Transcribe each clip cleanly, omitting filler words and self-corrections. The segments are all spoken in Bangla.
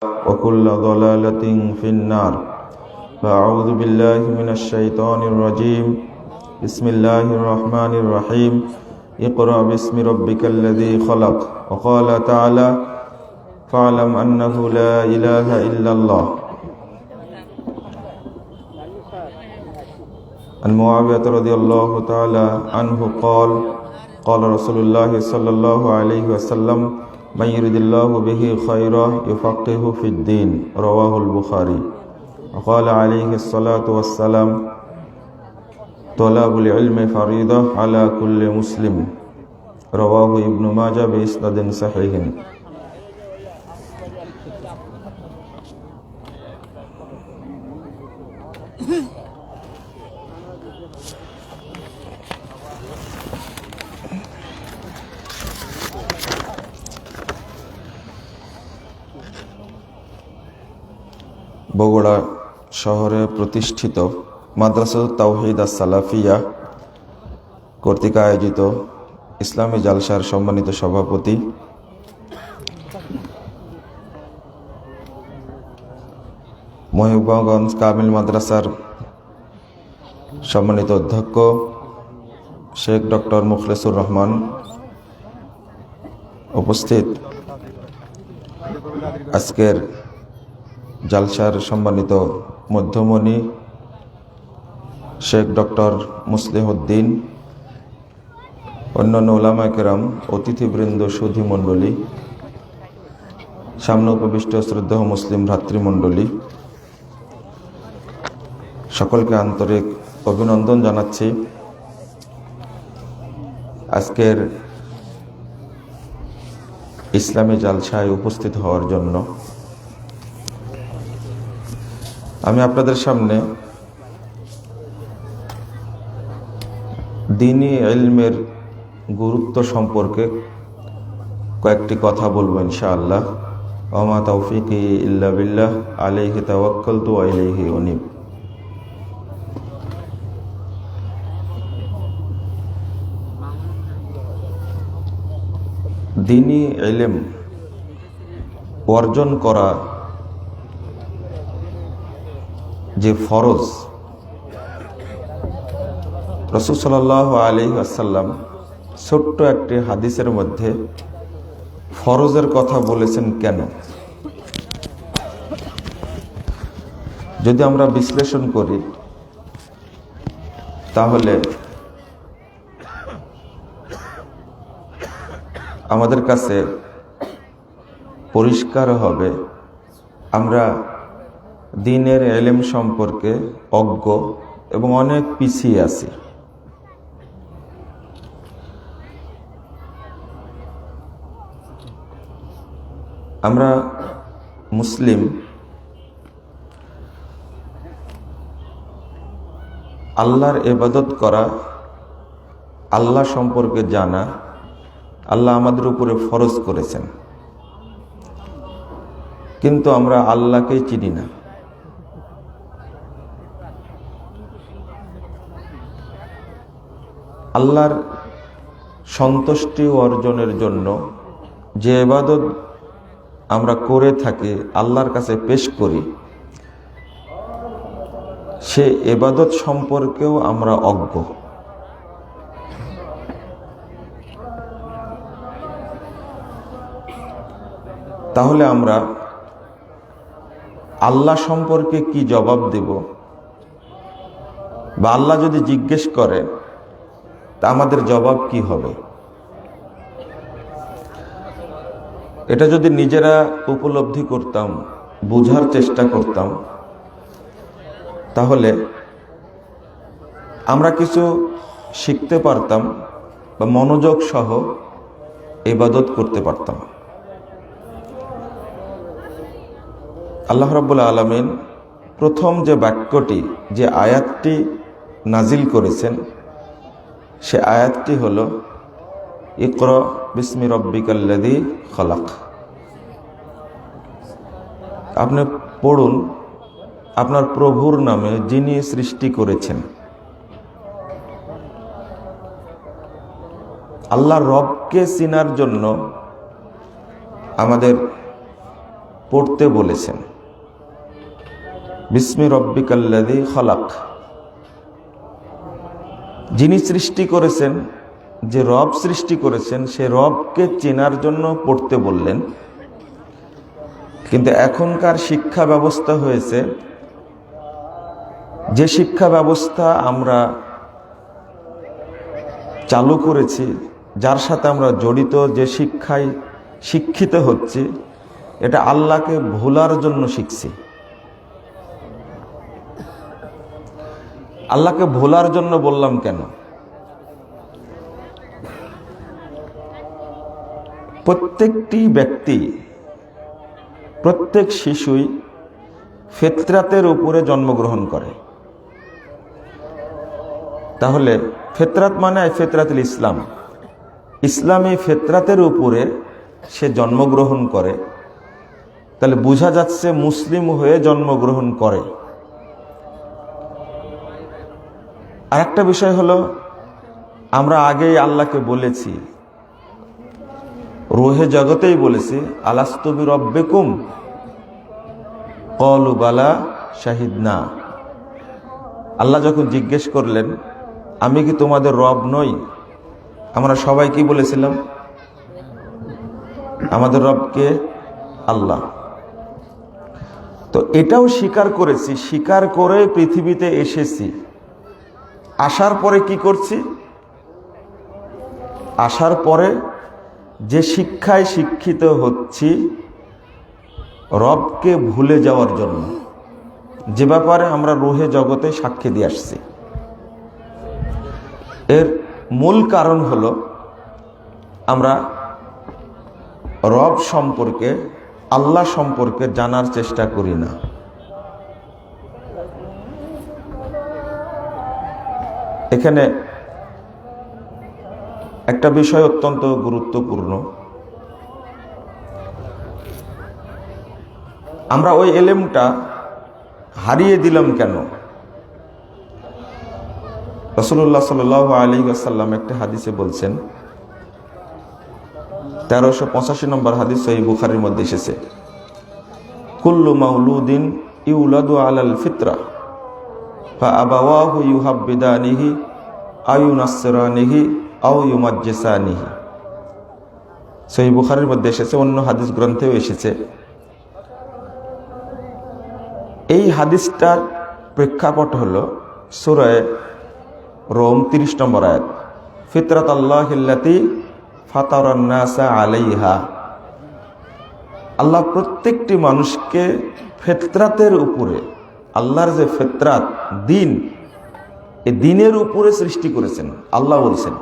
وكل ضلالة في النار فأعوذ بالله من الشيطان الرجيم بسم الله الرحمن الرحيم اقرأ باسم ربك الذي خلق وقال تعالى فاعلم أنه لا إله إلا الله عن معاوية رضي الله تعالى عنه قال قال رسول الله صلى الله عليه وسلم من يرد الله به خيرا يفقهه في الدين رواه البخاري وقال عليه الصلاة والسلام طلب العلم فريضة على كل مسلم رواه ابن ماجه بإسناد صحيح বগুড়া শহরে প্রতিষ্ঠিত মাদ্রাসাতুত তাওহীদ আস-সালাফিয়া কর্তৃক আয়োজিত ইসলামী জালসার সম্মানিত সভাপতি মহিবগঞ্জ কামিল মাদ্রাসার সম্মানিত অধ্যক্ষ শেখ ডক্টর মুখলেসুর রহমান, উপস্থিত আজকের জালসার সম্মানিত মধ্যমণি শেখ ডক্টর মুসলিহউদ্দিন, অন্যান্য উলামায়ে কেরাম, অতিথিবৃন্দ, সুধী মণ্ডলী, সামনে উপবিষ্ট শ্রদ্ধেয় মুসলিম ভ্রাতৃমণ্ডলী, সকলকে আন্তরিক অভিনন্দন জানাচ্ছি। আজকের ইসলামী জালসায় উপস্থিত হওয়ার জন্য আমি আপনাদের সামনে দ্বীনী ইলমের গুরুত্ব সম্পর্কে কয়েকটি কথা বলবো ইনশাআল্লাহ। ওয়া তাওফীকি ইল্লা বিল্লাহ আলাইহি তাওয়াক্কালতু ওয়া ইলাইহি উনীব। দ্বীনী ইলম অর্জন করা যে ফরজ, রাসূল সাল্লাল্লাহু আলাইহি ওয়াসাল্লাম ছোট্ট একটি হাদিসের মধ্যে ফরজের কথা বলেছেন কেন? যদি আমরা বিশ্লেষণ করি তাহলে আমাদের কাছে পরিষ্কার হবে আমরা দ্বীনের ইলম সম্পর্কে অজ্ঞ এবং অনেক পিছিয়ে আছি। আমরা মুসলিম, আল্লাহর ইবাদত করা, আল্লাহ সম্পর্কে জানা আল্লাহ আমাদের উপরে ফরজ করেছেন, কিন্তু আমরা আল্লাহকেই চিনি না। আল্লাহর সন্তুষ্টি অর্জনের জন্য যে ইবাদত আমরা করে থাকি, আল্লাহর কাছে পেশ করি, সে ইবাদত সম্পর্কেও আমরা অজ্ঞ। তাহলে আমরা আল্লাহ সম্পর্কে কি জবাব দেব? বা আল্লাহ যদি জিজ্ঞেস করে তা আমাদের জবাব কি হবে? এটা যদি নিজেরা উপলব্ধি করতাম, বোঝার চেষ্টা করতাম, তাহলে আমরা কিছু শিখতে পারতাম বা মনোযোগ সহ ইবাদত করতে পারতাম। আল্লাহ রাব্বুল আলামিন প্রথম যে বাক্যটি, যে আয়াতটি নাজিল করেছেন, সে আয়াতটি হলো ইকরা বিসমি রব্বিকাল্লাযী খলাক। আপনি পড়ুন আপনার প্রভুর নামে যিনি সৃষ্টি করেছেন। আল্লাহর রবকে চিনার জন্য আমাদের পড়তে বলেছেন। বিসমি রব্বিকাল্লাযী খালাক। যিনি সৃষ্টি করেছেন, যে রব সৃষ্টি করেছেন, সে রবকে চেনার জন্য পড়তে বললেন। কিন্তু এখনকার শিক্ষা ব্যবস্থা হয়েছে, যে শিক্ষা ব্যবস্থা আমরা চালু করেছি, যার সাথে আমরা জড়িত, যে শিক্ষায় শিক্ষিত হচ্ছি, এটা আল্লাহকে ভোলার জন্য শিখছি। আল্লাহকে ভোলার জন্য বললাম কেন? প্রত্যেকটি ব্যক্তি, প্রত্যেক শিশুই ফিতরাতের উপরে জন্মগ্রহণ করে। তাহলে ফিতরাত মানে ফিতরাতুল ইসলাম, ইসলামী ফিতরাতের উপরে সে জন্মগ্রহণ করে। তাহলে বোঝা যাচ্ছে মুসলিম হয়ে জন্মগ্রহণ করে। আর একটা বিষয় হলো, আমরা আগেই আল্লাহকে বলেছি, রুহে জগতেই বলেছি, আলাস্তু বিরব্বিকুম ক্বালু বালা শাহিদনা। আল্লাহ যখন জিজ্ঞেস করলেন, আমি কি তোমাদের রব নই, আমরা সবাই কি বলেছিলাম? আমাদের রবকে আল্লাহ। তো এটাও স্বীকার করেছি, স্বীকার করে পৃথিবীতে এসেছি। আসার পরে কি করছি? আসার পরে যে শিক্ষায় শিক্ষিত হচ্ছি, রবকে ভুলে যাওয়ার জন্য, যে ব্যাপারে আমরা রুহে জগতে সাক্ষী দিয়ে আসছি। এর মূল কারণ হলো, আমরা রব সম্পর্কে, আল্লাহ সম্পর্কে জানার চেষ্টা করি না। এখানে একটা বিষয় অত্যন্ত গুরুত্বপূর্ণ। আমরা ওই এলেমটা হারিয়ে দিলাম কেন? রাসূলুল্লাহ সাল্লাল্লাহু আলাইহি ওয়াসাল্লাম একটা হাদিসে বলছেন, 1385 নম্বর হাদিস সহিহ বুখারীর মধ্যে এসেছে, কুল্লু মাউলুদিন ইউলাদু আলাল ফিতরা ফা আবাওয়াহু ইউহাব্বিদানিহি আও ইউনাসসিরানিহি আও ইউমাজ্জিসানিহি। সহিহ বুখারীর মধ্যে এসেছে, অন্য হাদিস গ্রন্থেও এসেছে। এই হাদিসটার প্রেক্ষাপট হলো সূরা রোম 30 নম্বর আয়াত, ফিতরাতাল্লাহিল্লাতী ফাতারান নাসা আলাইহা। আল্লাহ প্রত্যেকটি মানুষকে ফিতরাতের উপরে, আল্লাহর যে ফিতরাত দিন, এই দিনের উপরে সৃষ্টি করেছেন। আল্লাহ বলছেন,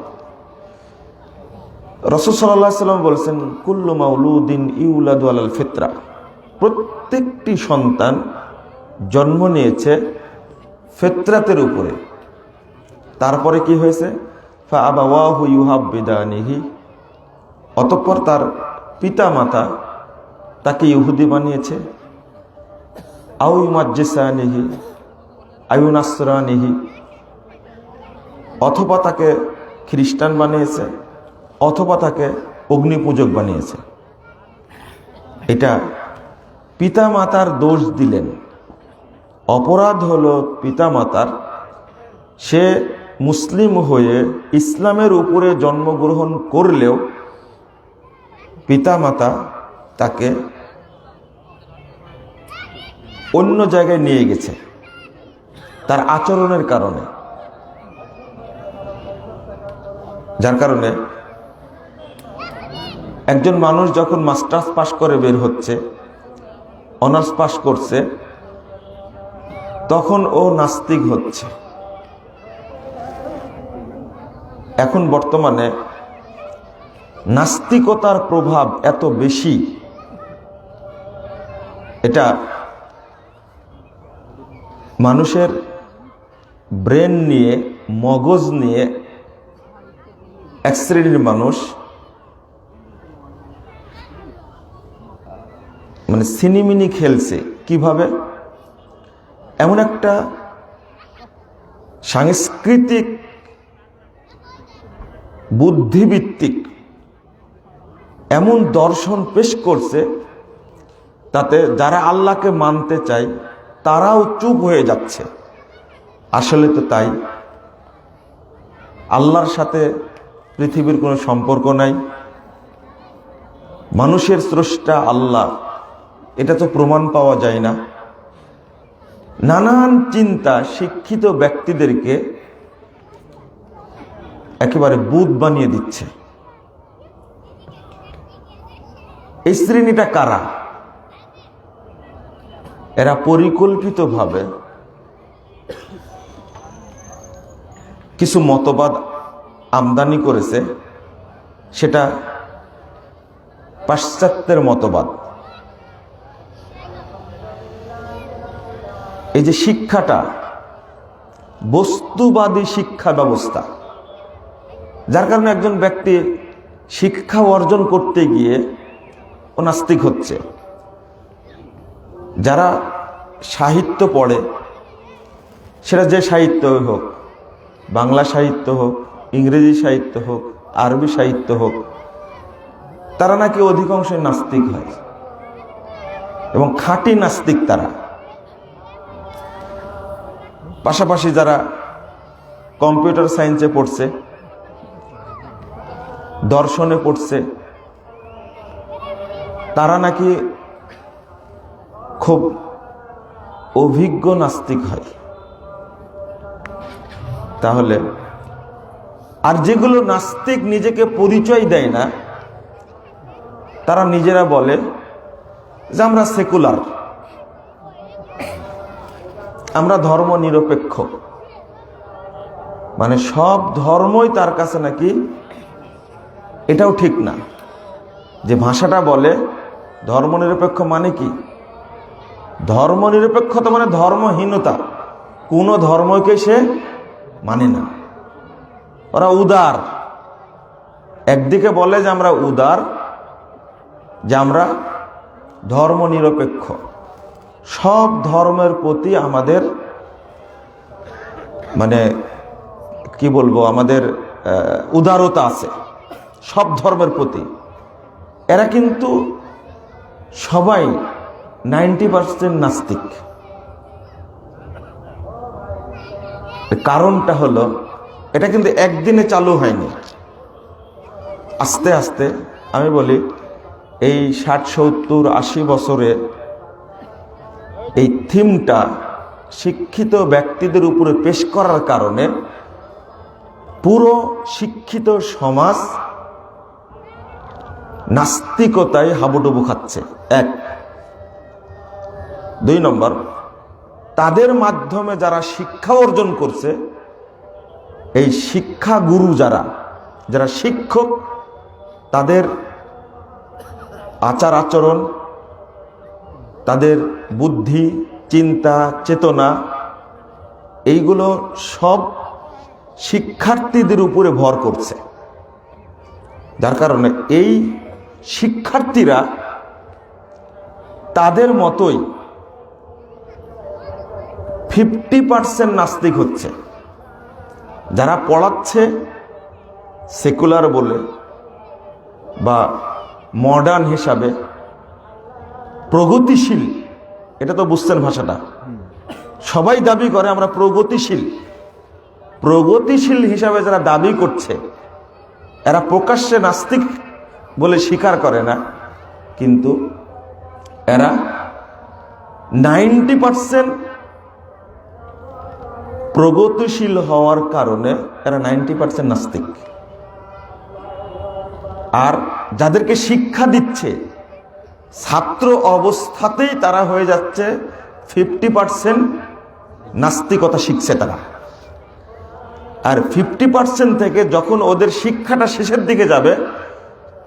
রাসূল সাল্লাল্লাহু আলাইহি ওয়াসাল্লাম বলছেন, কুল্লু মাউলুদিন ইউলাদু আলাল ফিতরা। প্রত্যেকটি সন্তান জন্ম নিয়েছে ফিতরাতের উপরে। তারপরে কি হয়েছে? ফা আবাওয়াহু ইউহাব্বিদানিহি, অতঃপর তার পিতা মাতা তাকে ইহুদি বানিয়েছে, আও ইউমাজ্জিসানিহি আও ইউনাসসিরানিহি, অথবা তাকে খ্রিস্টান বানিয়েছে, অথবা তাকে অগ্নিপূজক বানিয়েছে। এটা পিতা মাতার দোষ দিলেন। অপরাধ হলো পিতা মাতার। সে মুসলিম হয়ে ইসলামের উপরে জন্মগ্রহণ করলেও পিতা মাতা তাকে অন্য জায়গায় নিয়ে গেছে তার আচরণের কারণে। যার কারণে একজন মানুষ যখন মাস্টার্স পাশ করে বের হচ্ছে, অনার্স পাশ করছে, তখন ও নাস্তিক হচ্ছে। এখন বর্তমানে নাস্তিকতার প্রভাব এত বেশি, এটা মানুষের ব্রেন নিয়ে, মগজ নিয়ে এক শ্রেণীর মানুষ মানে সিনিমিনি খেলছে। কিভাবে? এমন একটা সাংস্কৃতিক বুদ্ধিভিত্তিক এমন দর্শন পেশ করছে, তাতে যারা আল্লাহকে মানতে চায় তারাও চুপ হয়ে যাচ্ছে। আসলে তো তাই, আল্লাহর সাথে পৃথিবীর কোনো সম্পর্ক নাই, মানুষের স্রষ্টা আল্লাহ, এটা তো প্রমাণ পাওয়া যায় না। নানান চিন্তা শিক্ষিত ব্যক্তিদেরকে একেবারে বুদ বানিয়ে দিচ্ছে। এই শ্রেণীটা কারা? এরা পরিকল্পিতভাবে কিছু মতবাদ আমদানি করেছে, সেটা পাশ্চাত্যের মতবাদ। এই যে শিক্ষাটা বস্তুবাদী শিক্ষা ব্যবস্থা, যার কারণে একজন ব্যক্তি শিক্ষা অর্জন করতে গিয়ে ও নাস্তিক হচ্ছে। যারা সাহিত্য পড়ে, সেটা যে সাহিত্যই হোক, বাংলা সাহিত্য হোক, ইংরেজি সাহিত্য হোক, আরবি সাহিত্য হোক, তারা নাকি অধিকাংশই নাস্তিক হয় এবং খাঁটি নাস্তিক তারা। পাশাপাশি যারা কম্পিউটার সায়েন্সে পড়ছে, দর্শনে পড়ছে, তারা নাকি খুব অভিজ্ঞ নাস্তিক হয়। তাহলে আর যেগুলো নাস্তিক নিজেকে পরিচয় দেয় না, তারা নিজেরা বলে যে আমরা সেকুলার, আমরা ধর্ম নিরপেক্ষ। মানে সব ধর্মই তার কাছে নাকি, এটাও ঠিক না। যে ভাষাটা বলে ধর্মনিরপেক্ষ মানে কি? ধর্মনিরপেক্ষতা মানে ধর্মহীনতা, কোনো ধর্মকে সে মানে না। ওরা উদার, একদিকে বলে যে আমরা উদার, যে আমরা ধর্মনিরপেক্ষ, সব ধর্মের প্রতি আমাদের মানে কি বলবো, আমাদের উদারতা আছে সব ধর্মের প্রতি। এরা কিন্তু সবাই 90% নাস্তিক। কারণটা হলো, এটা কিন্তু একদিনে চালু হয়নি, আস্তে আস্তে। আমি বলি এই 60, 70, 80 বছরে এই থিমটা শিক্ষিত ব্যক্তিদের উপরে পেশ করার কারণে পুরো শিক্ষিত সমাজ নাস্তিকতায় হাবুডুবু খাচ্ছে। 1, 2 নম্বর, তাদের মাধ্যমে যারা শিক্ষা অর্জন করছে, এই শিক্ষা গুরু যারা যারা শিক্ষক, তাদের আচার আচরণ, তাদের বুদ্ধি, চিন্তা, চেতনা, এইগুলো সব শিক্ষার্থীদের উপরে ভর করছে। যার কারণে এই শিক্ষার্থীরা তাদের মতোই 50% নাস্তিক হচ্ছে। যারা পড়াচ্ছে সেকুলার বলে বা মডার্ন হিসাবে প্রগতিশীল, এটা তো বুঝছেন ভাষাটা, সবাই দাবি করে আমরা প্রগতিশীল। প্রগতিশীল হিসাবে যারা দাবি করছে, এরা প্রকাশ্যে নাস্তিক বলে স্বীকার করে না, কিন্তু এরা 90% প্রগতিশীল হওয়ার কারণে এরা 90% নাস্তিক। আর যাদেরকে শিক্ষা দিচ্ছে, ছাত্র অবস্থাতেই তারা হয়ে যাচ্ছে 50% নাস্তিকতা শিখছে তারা। আর 50% থেকে যখন ওদের শিক্ষাটা শেষের দিকে যাবে,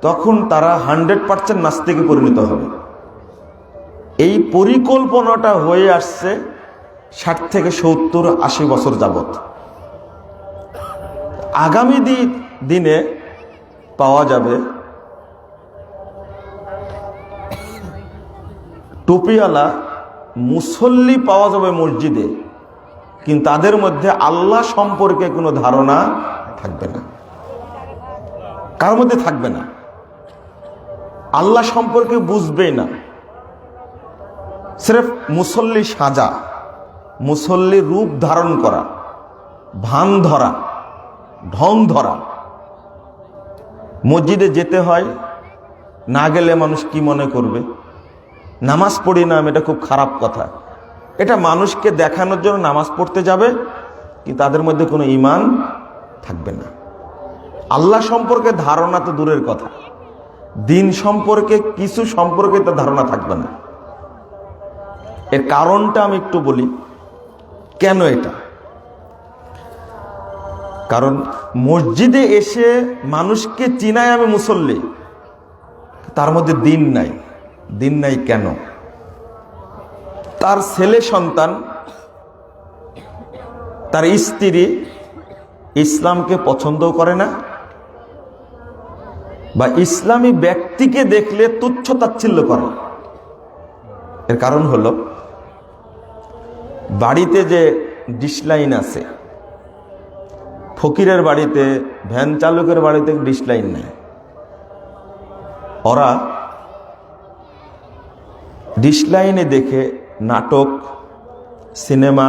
তখন তারা 100% নাস্তিকে পরিণত হবে। এই পরিকল্পনাটা হয়ে আসছে 60 থেকে 70, 80 বছর যাবত। আগামী দিনে পাওয়া যাবে টুপিওয়ালা মুসল্লি পাওয়া যাবে মসজিদে, কিন্তু তাদের মধ্যে আল্লাহ সম্পর্কে কোনো ধারণা থাকবে না, কারোর মধ্যে থাকবে না, আল্লাহ সম্পর্কে বুঝবেই না। স্রেফ মুসল্লি সাজা, মুসল্লি রূপ ধারণ করা, ভান ধরা, ঢং ধরা। মসজিদে যেতে হয়, না গেলে মানুষ কি মনে করবে? নামাজ পড়ি না আমি, এটা খুব খারাপ কথা। এটা মানুষকে দেখানোর জন্য নামাজ পড়তে যাবে, কিন্তু তাদের মধ্যে কোনো ঈমান থাকবে না। আল্লাহ সম্পর্কে ধারণা তো দূরের কথা, দিন সম্পর্কে কিছু সম্পর্কে তো ধারণা থাকবে না। এর কারণটা আমি একটু বলি, কেন এটা? কারণ মসজিদে এসে মানুষকে চিনায় আমি মুসল্লি, তার মধ্যে দিন নাই। দিন নাই কেন? তার ছেলে সন্তান, তার স্ত্রী ইসলামকে পছন্দও করে না, বা ইসলামী ব্যক্তিকে দেখলে তুচ্ছ তাচ্ছিল্য করে। এর কারণ হলো, বাড়িতে যে ডিশলাইন আছে, ফকিরের বাড়িতে, ভ্যান চালকের বাড়িতে ডিশলাইন নেই। ওরা ডিশলাইনে দেখে নাটক, সিনেমা,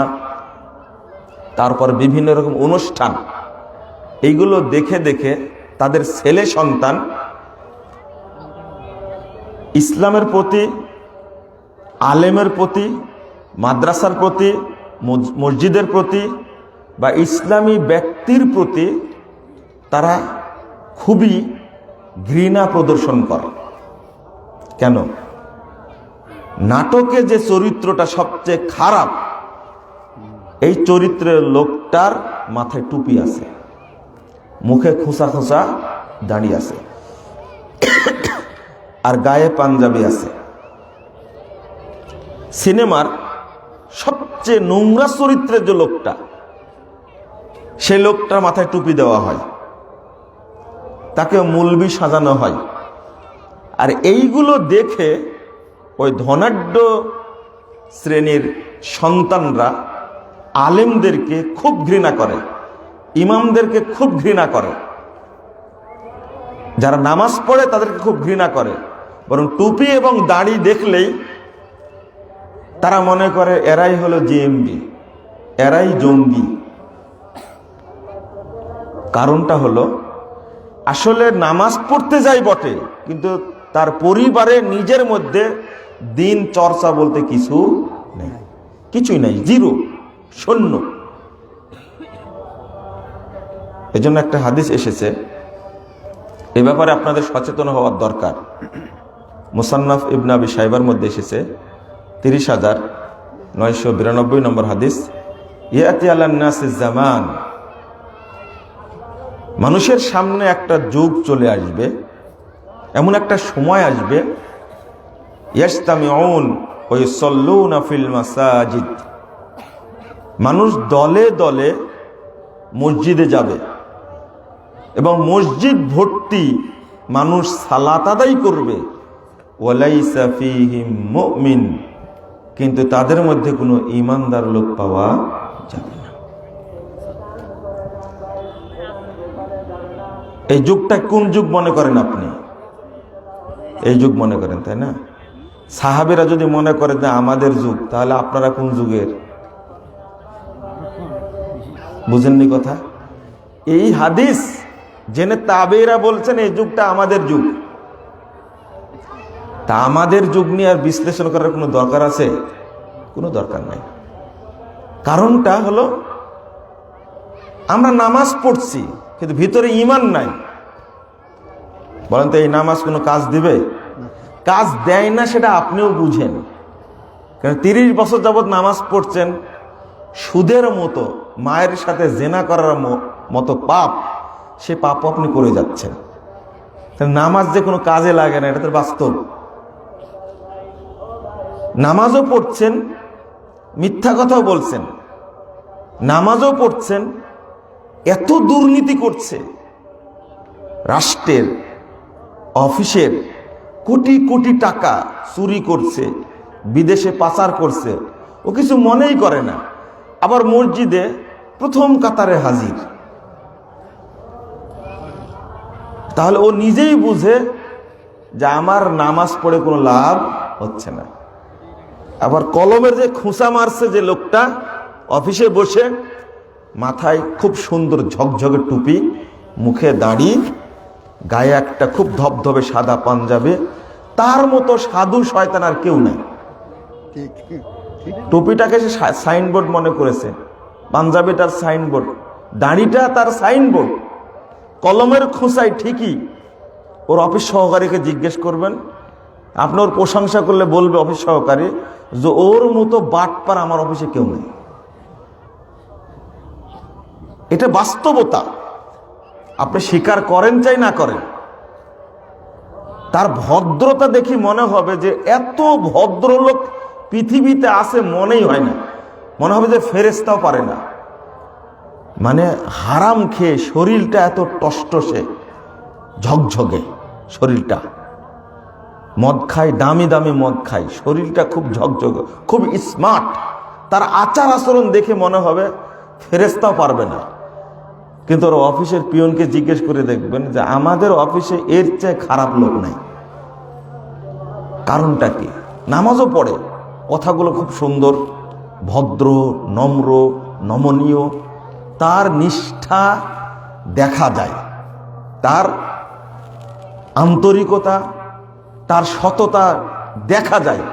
তারপর বিভিন্ন রকম অনুষ্ঠান, এইগুলো দেখে দেখে তাদের ছেলে সন্তান ইসলামের প্রতি, আলেমের প্রতি, মাদ্রাসার প্রতি, মসজিদের প্রতি বা ইসলামী ব্যক্তির প্রতি তারা খুবই ঘৃণা প্রদর্শন করে। কেন? নাটকে যে চরিত্রটা সবচেয়ে খারাপ, এই চরিত্রের লোকটার মাথায় টুপি আছে, মুখে খোঁচা খোঁচা দাঁড়িয়ে আছে, আর গায়ে পাঞ্জাবি আছে। সিনেমার সবচেয়ে নোংরা চরিত্রের যে লোকটা, সেই লোকটার মাথায় টুপি দেওয়া হয়, তাকে মৌলবি সাজানো হয়। আর এইগুলো দেখে ওই ধনাঢ্য শ্রেণীর সন্তানরা আলেমদেরকে খুব ঘৃণা করে, ইমামদেরকে খুব ঘৃণা করে, যারা নামাজ পড়ে তাদেরকে খুব ঘৃণা করে। বরং টুপি এবং দাড়ি দেখলেই তারা মনে করে এরাই হলো জিএমবি, এরাই জঙ্গি। কারণটা হলো, আসলে নামাজ পড়তে যাই বটে, কিন্তু তার পরিবারে নিজের মধ্যে দিন চর্চা বলতে কিছু নেই, কিছুই নাই, জিরো, শূন্য। এজন্য একটা হাদিস এসেছে, এ ব্যাপারে আপনাদের সচেতন হওয়ার দরকার। মুসান্নাফ ইবনে আবি শাইবার মধ্যে এসেছে 30,992 নম্বর হাদিস, ইয়াতি আলান নাসিজ জামান, মানুষের সামনে একটা যুগ চলে আসবে, এমন একটা সময় আসবে, ইয়াজতামিউন ওয়া ইউসাল্লুনা ফিল মাসাজিদ, মানুষ দলে দলে মসজিদে যাবে এবং মসজিদ ভর্তি মানুষ সালাত আদায় করবে, ওয়ালাইসা ফীহিম মুমিন, কিন্তু তাদের মধ্যে কোনো ঈমানদার লোক পাওয়া যাবে না। এই যুগটা কোন যুগ মনে করেন আপনি? এই যুগ মনে করেন, তাই না? সাহাবীরা যদি মনে করে যে আমাদের যুগ, তাহলে আপনারা কোন যুগের? বুঝেননি কথা? এই হাদিস জেনে তাবেঈরা বলছেন এই যুগটা আমাদের যুগ। তা আমাদের যুগ নিয়ে আর বিশ্লেষণ করার কোনো দরকার আছে? কোনো দরকার নাই। কারণটা হলো, আমরা নামাজ পড়ছি কিন্তু ভিতরে ঈমান নাই। বলেন তো, এই নামাজ কোনো কাজ দিবে? কাজ দেয় না, সেটা আপনিও বুঝেন। কারণ 30 বছর যাবৎ নামাজ পড়ছেন, সুদের মতো, মায়ের সাথে জেনা করার মতো পাপ, সে পাপ আপনি করে যাচ্ছেন। নামাজ যে কোনো কাজে লাগে না, এটা তো বাস্তব। নামাজও পড়ছেন, মিথ্যা কথাও বলছেন, নামাজও পড়ছেন, এত দুর্নীতি করছে, রাষ্ট্রের, অফিসের কোটি কোটি টাকা চুরি করছে, বিদেশে পাচার করছে, ও কিছু মনেই করে না। আবার মসজিদে প্রথম কাতারে হাজির। তাহলে ও নিজেই বুঝে যে আমার নামাজ পড়ে কোনো লাভ হচ্ছে না। আবার কলমের যে খুঁচা মারছে যে লোকটা অফিসে বসে, মাথায় খুব সুন্দর ঝকঝকে টুপি, মুখে দাড়ি, গায়ে একটা খুব ধবধবে সাদা পাঞ্জাবি, তার মতো সাধু শয়তান আর কেউ নাই। টুপিটাকে সে সাইনবোর্ড মনে করেছে, পাঞ্জাবিটার সাইনবোর্ড, দাড়িটা তার সাইনবোর্ড, কলমের খোঁচাই ঠিকই। ওর অফিস সহকারীকে জিজ্ঞেস করবেন, আপনি ওর প্রশংসা করলে বলবে অফিস সহকারী যে ওর মতো বাটপার আমার অফিসে কেউ নেই। এটা বাস্তবতা, আপনি স্বীকার করেন চাই না করেন। তার ভদ্রতা দেখি মনে হবে যে এত ভদ্রলোক পৃথিবীতে আছে, মনেই হয় না, মনে হবে যে ফেরেশতাও পারে না। মানে হারাম খেয়ে শরীরটা এত টসটসে ঝকঝকে, শরীরটা মদ খায়, দামি দামি মদ খায়, শরীরটা খুব ঝকঝকে, খুব স্মার্ট। তার আচার আচরণ দেখে মনে হবে ফেরেশতাও পারবে না। কিন্তু ওর অফিসের পিয়নকে জিজ্ঞেস করে দেখবেন যে আমাদের অফিসে এর চেয়ে খারাপ লোক নাই। কারণটা কি? নামাজও পড়ে, কথাগুলো খুব সুন্দর, ভদ্র, নম্র, নমনীয়, তার নিষ্ঠা দেখা যায়, তার আন্তরিকতা, তার সততা দেখা যায়,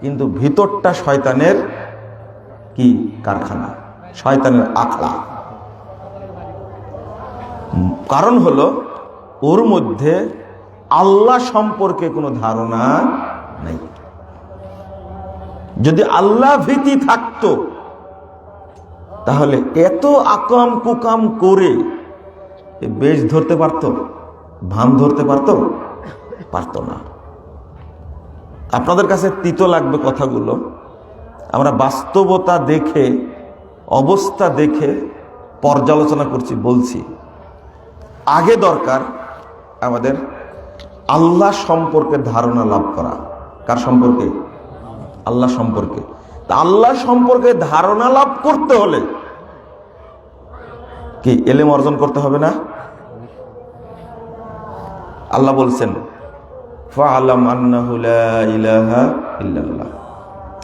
কিন্তু ভিতরটা শয়তানের কি কারখানা, শয়তানের আখড়া। কারণ হলো ওর মধ্যে আল্লাহ সম্পর্কে কোনো ধারণা নাই। যদি আল্লাহ ভীতি থাকতো তাহলে এত আকাম কুকাম করে বেশ ধরতে পারতো, ভান ধরতে পারতো? পারতো না। আপনাদের কাছে তিতো লাগবে কথাগুলো, আমরা বাস্তবতা দেখে, অবস্থা দেখে পর্যালোচনা করছি, বলছি। আগে দরকার আমাদের আল্লাহ সম্পর্কে ধারণা লাভ করা। কার সম্পর্কে? আল্লাহ সম্পর্কে। তা আল্লাহ সম্পর্কে ধারণা লাভ করতে হলে কি ইলম অর্জন করতে হবে না? আল্লাহ বলছেন ফাআলাম আন্নাহু লা ইলাহা ইল্লাল্লাহ,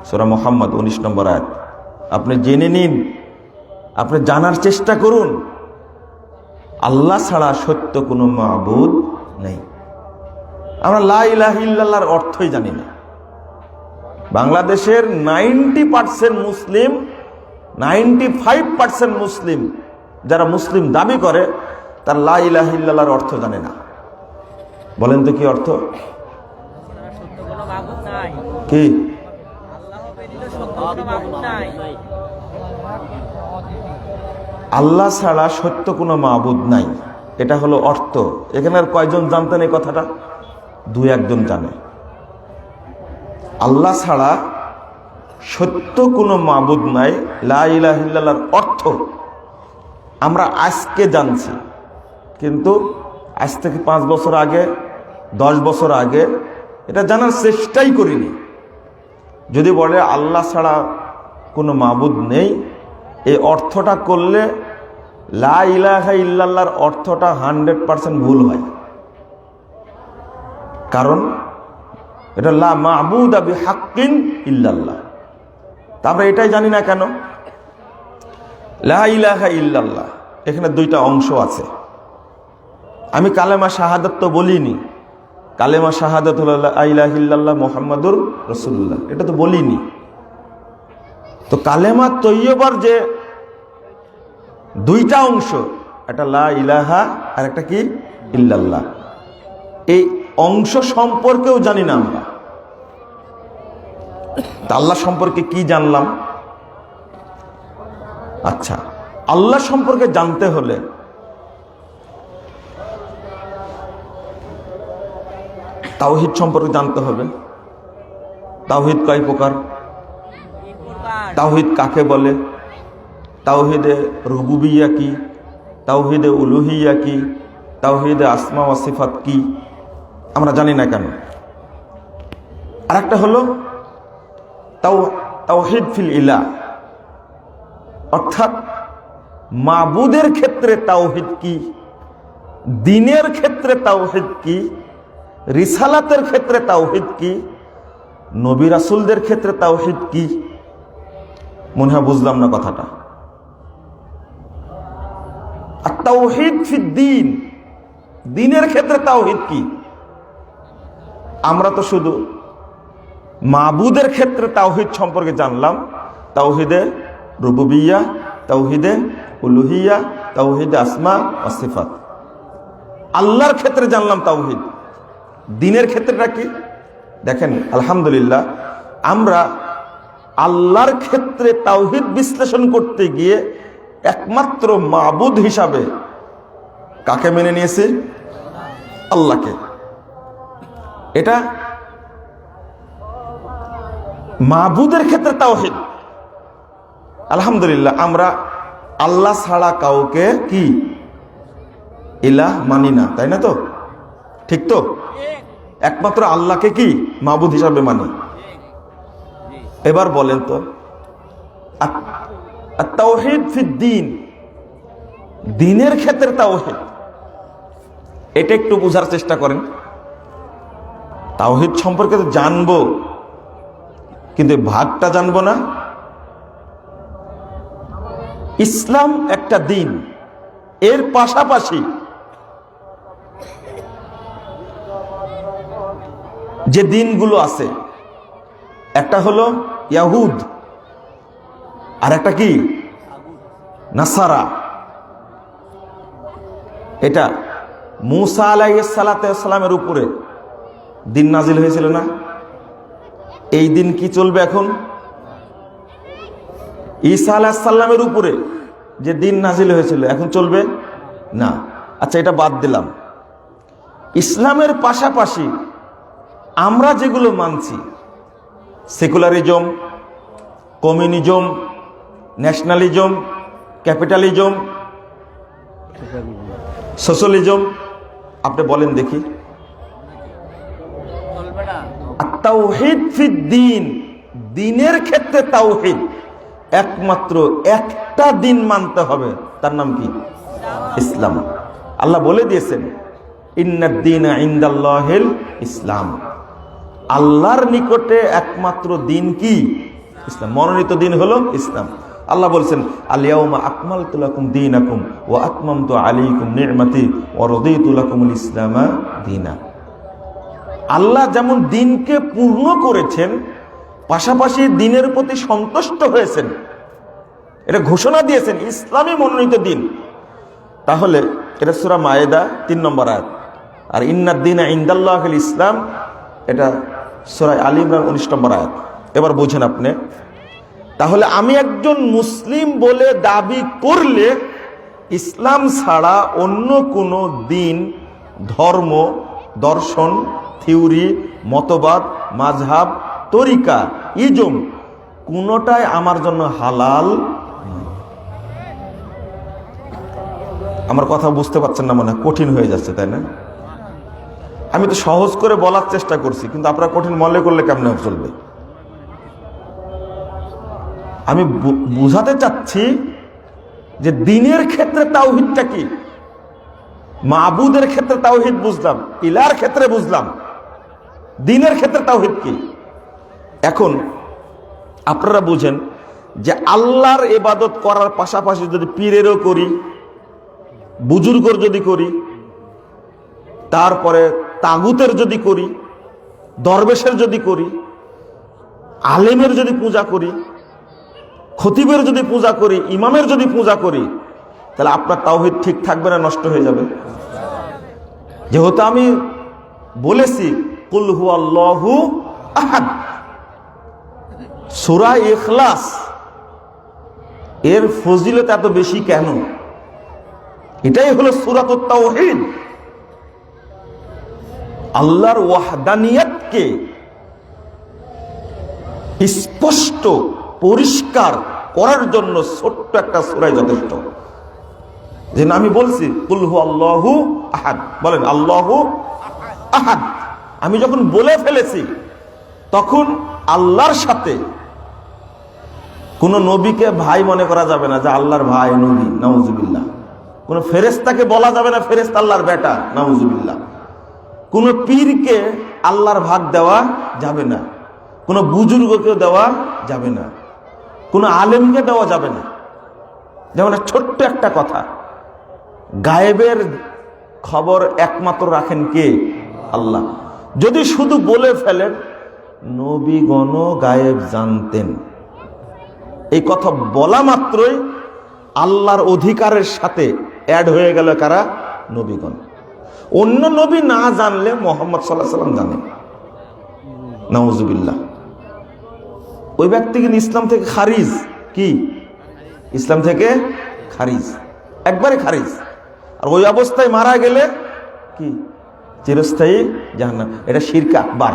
সূরা মুহাম্মদ 19 নম্বর আয়াত। আপনি জেনে নিন, আপনি জানার চেষ্টা করুন, আল্লাহ ছাড়া সত্য কোনো মাবুদ নেই। আমরা লা ইলাহা ইল্লাল্লাহর অর্থই জানি না। বাংলাদেশের 90% মুসলিম, 95% মুসলিম যারা মুসলিম দাবি করে, তার লা ইলাহা ইল্লাল্লাহর অর্থ জানে না। বলেন তো কি অর্থ? কি? আল্লাহ ছাড়া সত্য কোনো মাবুদ নাই, এটা হলো অর্থ। এখানের কয়জন জানতেন এই কথাটা? 2-1 জানে। আল্লাহ ছাড়া সত্য কোনো মাবুদ নাই, লা ইলাহা ইল্লাল্লাহর অর্থ আমরা আজকে জানছি, কিন্তু আজ থেকে 5 বছর আগে, 10 বছর আগে এটা জানার চেষ্টাই করিনি। যদি বলে আল্লাহ ছাড়া কোনো মাবুদ নেই, এই অর্থটা করলে লা ইলাহা ইল্লাল্লাহর অর্থটা 100% ভুল হয়। কারণ এটা লা মাবুদা বিহাক্কিন ইল্লাল্লাহ। তা আমরা এটাই জানি না কেন? লা ইলাহা ইল্লাল্লাহ এখানে 2টা অংশ আছে। আমি কালেমা শাহাদাত তো বলিনি। কালেমা শাহাদাত হলো লা ইলাহা ইল্লাল্লাহ মুহাম্মাদুর রাসূলুল্লাহ, এটা তো বলিনি। তো কালেমা তৈয়বার যে 2টা অংশ, একটা লা ইলাহা আর একটা কি ইল্লাল্লাহ, এই অংশ সম্পর্কেও জানি না আমরা। তা আল্লাহ সম্পর্কে কি জানলাম? আচ্ছা, আল্লাহ সম্পর্কে জানতে হলে তাওহীদ সম্পর্কে জানতে হবে। তাওহীদ কয় প্রকার? তাওহীদ কাকে বলে? তাওহীদে রুবুবিয়্যাহ কি? তাওহীদে উলুহিয়্যাহ কি? তাওহীদে আসমা ওয়া সিফাত কি? আমরা জানি না কেন? আরেকটা হলো তাওহীদ ফিল ইলাহ, অর্থাৎ মাবুদের ক্ষেত্রে তাওহীদ কি, দ্বীনের ক্ষেত্রে তাওহীদ কি, রিসালাতের ক্ষেত্রে তাওহীদ কি, নবী রাসূলদের ক্ষেত্রে তাওহীদ কি? মনে হয় বুঝলাম না কথাটা। আর তাওহীদ ফিদ দ্বীন, দ্বীনের ক্ষেত্রে তাওহীদ কি? আমরা তো শুধু মাবুদের ক্ষেত্রে তাওহীদ সম্পর্কে জানলাম, তাওহীদে রুবুবিয়্যা, তাওহীদে উলুহিয়্যা, তাওহীদে আসমা ওয়া সিফাত। আল্লাহর ক্ষেত্রে জানলাম তাওহীদ, দ্বীনের ক্ষেত্রেটা কি? দেখেন আলহামদুলিল্লাহ, আমরা আল্লাহর ক্ষেত্রে তাওহীদ বিশ্লেষণ করতে গিয়ে একমাত্র মাবুদ হিসাবে কাকে মেনে নিয়েছি? আল্লাহকে। এটা মাবুদের ক্ষেত্রে তাওহীদ। আলহামদুলিল্লাহ, আমরা আল্লাহ ছাড়া কাউকে কি ইলাহ মানি না, তাই না? তো ঠিক তো? একমাত্র আল্লাহকে কি মাবুদ হিসাবে মানি। এবার বলেন তো, তাওহীদ ফিদ দ্বীন, দ্বীনের ক্ষেত্রে তাওহীদ, এটা একটু বোঝার চেষ্টা করেন। তাওহীদ সম্পর্কে তো জানবো, কিন্তু ভাগটা জানবো না। ইসলাম একটা দ্বীন, এর পাশাপাশি যে দ্বীনগুলো আছে, একটা হলো ইয়াহুদ, আর একটা কি নাসারা। এটা মূসা আলাইহিস সালামের উপরে দিন নাজিল হয়েছিল না? এই দিন কি চলবে এখন? ঈসা আলাইহিস সালামের উপরে যে দিন নাজিল হয়েছিল এখন চলবে না। আচ্ছা, এটা বাদ দিলাম। ইসলামের পাশাপাশি আমরা যেগুলো মানছি, secularism, communism, nationalism, capitalism, socialism, আপনি বলেন দেখি। তাওহীদ ফিদ দ্বীন, দ্বীনের ক্ষেত্রে তাওহীদ, একমাত্র একটা দিন মানতে হবে, তার নাম কি? ইসলাম। আল্লাহ বলে দিয়েছেন ইন্নাদ দীনা ইনদাল্লাহিল ইসলাম, আল্লাহর নিকটে একমাত্র দিন কি? ইসলাম। মনোনীত দিন হলো ইসলাম। আল্লাহ বলছেন আল ইয়াউমা আকমালতু লাকুম দীনাকুম ওয়া আতমামতু আলাইকুম নি'মাতি ওয়া রাদিতু লাকুমুল ইসলামা দীনা। আল্লাহ যেমন দিনকে পূর্ণ করেছেন, পাশাপাশি দিনের প্রতি সন্তুষ্ট হয়েছেন, এটা ঘোষণা দিয়েছেন ইসলামই মনোনীত দিন। তাহলে এটা সূরা মায়েদা 3 নম্বর আয়াত। আর ইন্নাদ দীনা ইনদাল্লাহিল ইসলাম, এটা সূরা আলী ইমরান 19 নম্বর আয়াত। এবার বুঝেন আপনি, তাহলে আমি একজন মুসলিম বলে দাবি করলে ইসলাম ছাড়া অন্য কোনো দিন, ধর্ম, দর্শন, থিওরি, মতবাদ, মাযহাব, তরিকা, ইজম কোনোটাই আমার জন্য হালাল। আমার কথা বুঝতে পারছেন না? মনে কঠিন হয়ে যাচ্ছে, তাই না? আমি তো সহজ করে বলার চেষ্টা করছি, কিন্তু আপনারা কঠিন মনে করলে কেমনে চলবে? আমি বুঝাতে চাচ্ছি যে দ্বীনের ক্ষেত্রে তাওহীদটা কি, মাবুদের ক্ষেত্রে তাওহীদ বুঝলাম, ইলার ক্ষেত্রে বুঝলাম, দ্বীনের ক্ষেত্রে তাওহীদ কি। এখন আপনারা বুঝেন যে আল্লাহর ইবাদত করার পাশাপাশি যদি পীরেরও করি, বুজুর্গর যদি করি, তারপরে তাগুতের যদি করি, দরবেশের যদি করি, আলেমের যদি পূজা করি, খতিবের যদি পূজা করি, ইমামের যদি পূজা করি, তাহলে আপনার তাওহীদ ঠিক থাকবে না নষ্ট হয়ে যাবে? যেহেতু আমি বলেছি কুল হুয়াল্লাহু আহাদ, সূরা ইখলাস এর ফজিলত এত বেশি কেন? এটাই হলো সূরাতুত তাওহীদ। আল্লাহর ওয়াহদানিয়তকে স্পষ্ট পরিষ্কার করার জন্য ছোট্ট একটা সূরাই যথেষ্ট। যে আমি বলছি কুল হুয়াল্লাহু আহাদ, বলেন আল্লাহু আহাদ। আমি যখন বলে ফেলেছি তখন আল্লাহর সাথে কোন নবীকে ভাই মনে করা যাবে না, যে আল্লাহর ভাই নবী, নাউজুবিল্লাহ। কোন ফেরেশতাকে বলা যাবে না ফেরেশতা আল্লাহর বেটা, নাউজুবিল্লাহ। কোন পীরকে আল্লাহর ভাগ দেওয়া যাবে না। কোনো বুজুর্গকে দেওয়া যাবে না, কোনো আলেমকে দেওয়া যাবে না। যেমন ছোট্ট একটা কথা, গায়েবের খবর একমাত্র রাখেন কে? আল্লাহ। যদি শুধু বলে ফেলেন নবীগণ গায়েব জানতেন, এই কথা বলা মাত্রই আল্লাহর অধিকারের সাথে অ্যাড হয়ে গেল কারা? নবীগণ। অন্য নবী না জানলে মুহাম্মদ সাল্লাল্লাহু আলাইহি ওয়াসাল্লাম জানেন। নাউজুবিল্লাহ। ওই ব্যক্তি কিন্তু ইসলাম থেকে খারিজ। কি? ইসলাম থেকে খারিজ, একবারে খারিজ। আর ওই অবস্থায় মারা গেলে কি? চিরস্থায়ী জাহান্নাম। এটা শিরক আকবার।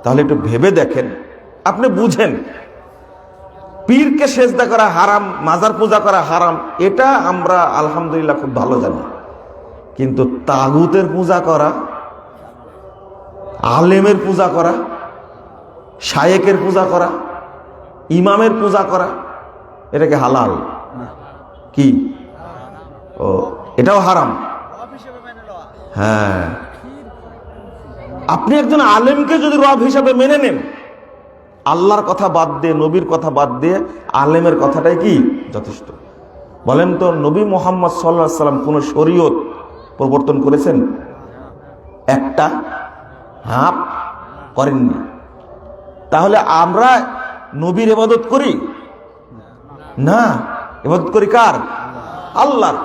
তাহলে একটু ভেবে দেখেন, আপনি বুঝেন পীরকে সেজদা করা হারাম, মাজার পূজা করা হারাম, এটা আমরা আলহামদুলিল্লাহ খুব ভালো জানি। কিন্তু তাগুতের পূজা করা, আলেমের পূজা করা, শায়েকের পূজা করা, ইমামের পূজা করা, এটাকে হালাল? কি? ও, এটাও হারাম। হ্যাঁ, আপনি একজন আলেমকে যদি রব হিসাবে মেনে নেন, আল্লাহর কথা বাদ দিয়ে, নবীর কথা বাদ দিয়ে আলেমের কথাটাই কি যথেষ্ট? বলেন তো, নবী মুহাম্মদ সাল্লাল্লাহু আলাইহি ওয়াসাল্লাম কোন শরীয়ত প্রবর্তন করেছেন? একটা হাফ করেননি। তাহলে আমরা নবীর ইবাদত করি না? ইবাদত করি কার? আল্লাহর।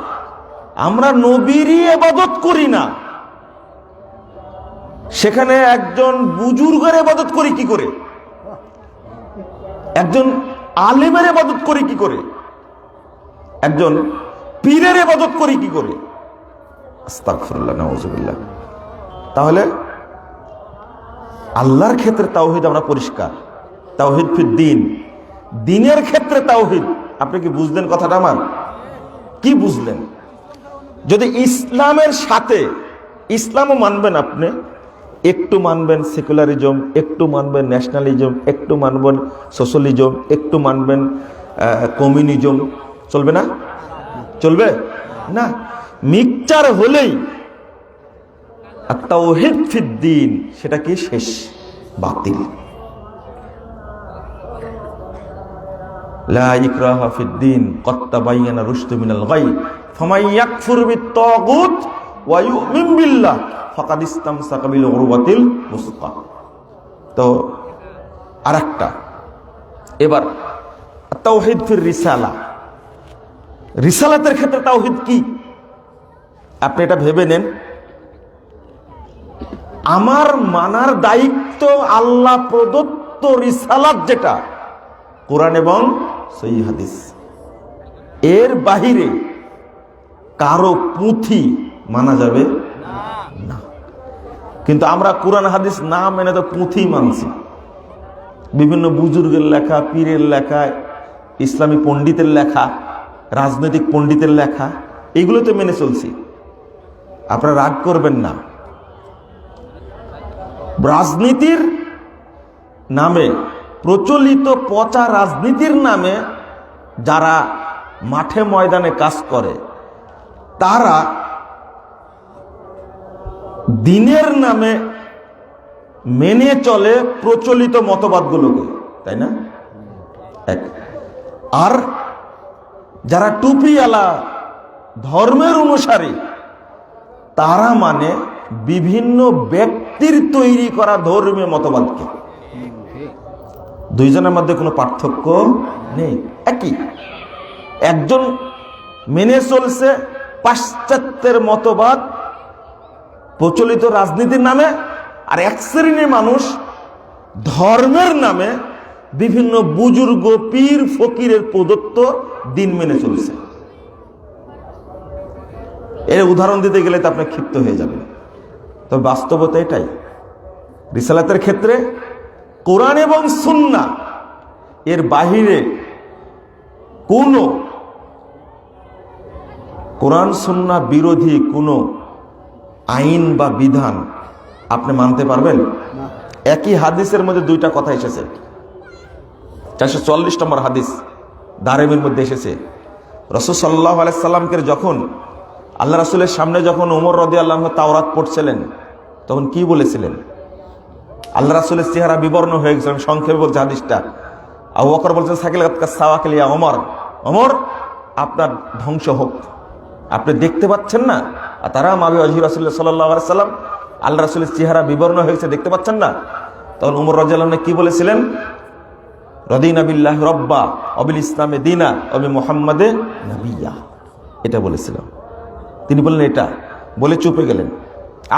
আমরা নবীরই ইবাদত করি না, সেখানে একজন বুজুর্গের ইবাদত করি কি করে? একজন আলেমের ইবাদত করি কি করে? একজন পীরের ইবাদত করি কি করে? আস্তাগফিরুল্লাহ, নাউজুবিল্লাহ। তাহলে আল্লাহর ক্ষেত্রে তাওহীদ আমরা পরিষ্কার। তাওহীদ ফিদ দ্বীন, দ্বীনের ক্ষেত্রে তাওহীদ। আপনি কি বুঝলেন কথাটা আমার? কি বুঝলেন? যদি ইসলামের সাথে, ইসলামও মানবেন আপনি, একটু মানবেন সেকুলারিজম, একটু মানবেন ন্যাশনালিজম, একটু মানবেন সোশ্যালিজম, একটু মানবেন কমিউনিজম, চলবে না? চলবে না। মিক্সচার হলেই তাওহীদ ফিদ দ্বীন, সেটা কি? শেষ, বাতিল। লা ইকরাহা ফিদ দ্বীন ক্বাদ তাবায়্যানা রুশদু মিনাল গাই ফামান ইয়াকফুর বিত-তাগুত ওয়া ইউমিন বিল্লাহ ফাকাদ ইসতামসাকা বিল উরওয়াতিল মুসকা। তো আরেকটা, এবার তাওহীদ ফির রিসালা, রিসালাতের ক্ষেত্রে তাওহীদ কি? আপনি এটা ভেবে নেন। আমার মানার দায়িত্ব আল্লাহ প্রদত্ত রিসালাত, যেটা কোরআন এবং সহিহ হাদিস, এর বাহিরে কারো পুঁথি মানা যাবে না। কিন্তু আমরা কোরআন হাদিস না মেনে তো পুঁথি মানছি। বিভিন্ন বুজুর্গের লেখা, পীরের লেখা, ইসলামী পণ্ডিতের লেখা, রাজনৈতিক পণ্ডিতের লেখা, এগুলো তো মেনে চলছি। আপনারা রাগ করবেন না। রাজনীতির নামে, প্রচলিত পচা রাজনীতির নামে যারা মাঠে ময়দানে কাজ করে, তারা দ্বীনের নামে মেনে চলে প্রচলিত মতবাদগুলোকে, তাই না? আর যারা টুপিওয়ালা ধর্মের অনুসারী, তারা মানে বিভিন্ন ব্যক্তির তৈরি করা ধর্মীয় মতবাদকে। দুইজনের মধ্যে কোনো পার্থক্য নেই, একই। একজন মেনে চলছে পাশ্চাত্যের মতবাদ প্রচলিত রাজনীতির নামে, আর এক শ্রেণীর মানুষ ধর্মের নামে বিভিন্ন বুজুর্গ, পীর, ফকিরের প্রদত্ত দিন মেনে চলছে। এর উদাহরণ দিতে গেলে তো আপনি ক্ষিপ্ত হয়ে যাবেন। তবে বাস্তবতা এটাই। রিসালাতের ক্ষেত্রে কোরআন এবং সুন্নাহ এর বাহিরে কোনো কোরআন সুন্নাহ বিরোধী কোনো আইন বা বিধান আপনি মানতে পারবেন? একই হাদিসের মধ্যে দুইটা কথা এসেছে। 440 নম্বর হাদিস দারেমির মধ্যে এসেছে। রাসূল সাল্লাল্লাহু আলাইহি সাল্লামকে যখন আল্লাহ রাসূলের সামনে যখন ওমর রাদিয়াল্লাহু আনহু তাওরাত পড়ছিলেন, তখন কি বলেছিলেন? আল্লাহ রাসূলের চেহারা বিবর্ণ হয়ে গেছে। আমি সংক্ষেপে বলছি হাদিসটা। আবু বকর বলছেন সাকিল সাওয়াকিলিয়া ওমর, ওমর আপনার ধ্বংস হোক, আপনি দেখতে পাচ্ছেন না? আর তারা মাবি ওয়াজহি রাসূলুল্লাহ সাল্লাল্লাহু আলাইহি সাল্লাম, আল্লাহ রাসূলের চেহারা বিবর্ণ হয়েছে, দেখতে পাচ্ছেন না? তখন ওমর রাদিয়াল্লাহু আনহু কি বলেছিলেন? রদিনা বিল্লাহি রব্বা ওয়া বিল ইসলামে দীনা ওয়া বি মুহাম্মাদে নাবিয়্যা, এটা বলেছিলাম। তিনি বললেন এটা বলে চুপে গেলেন।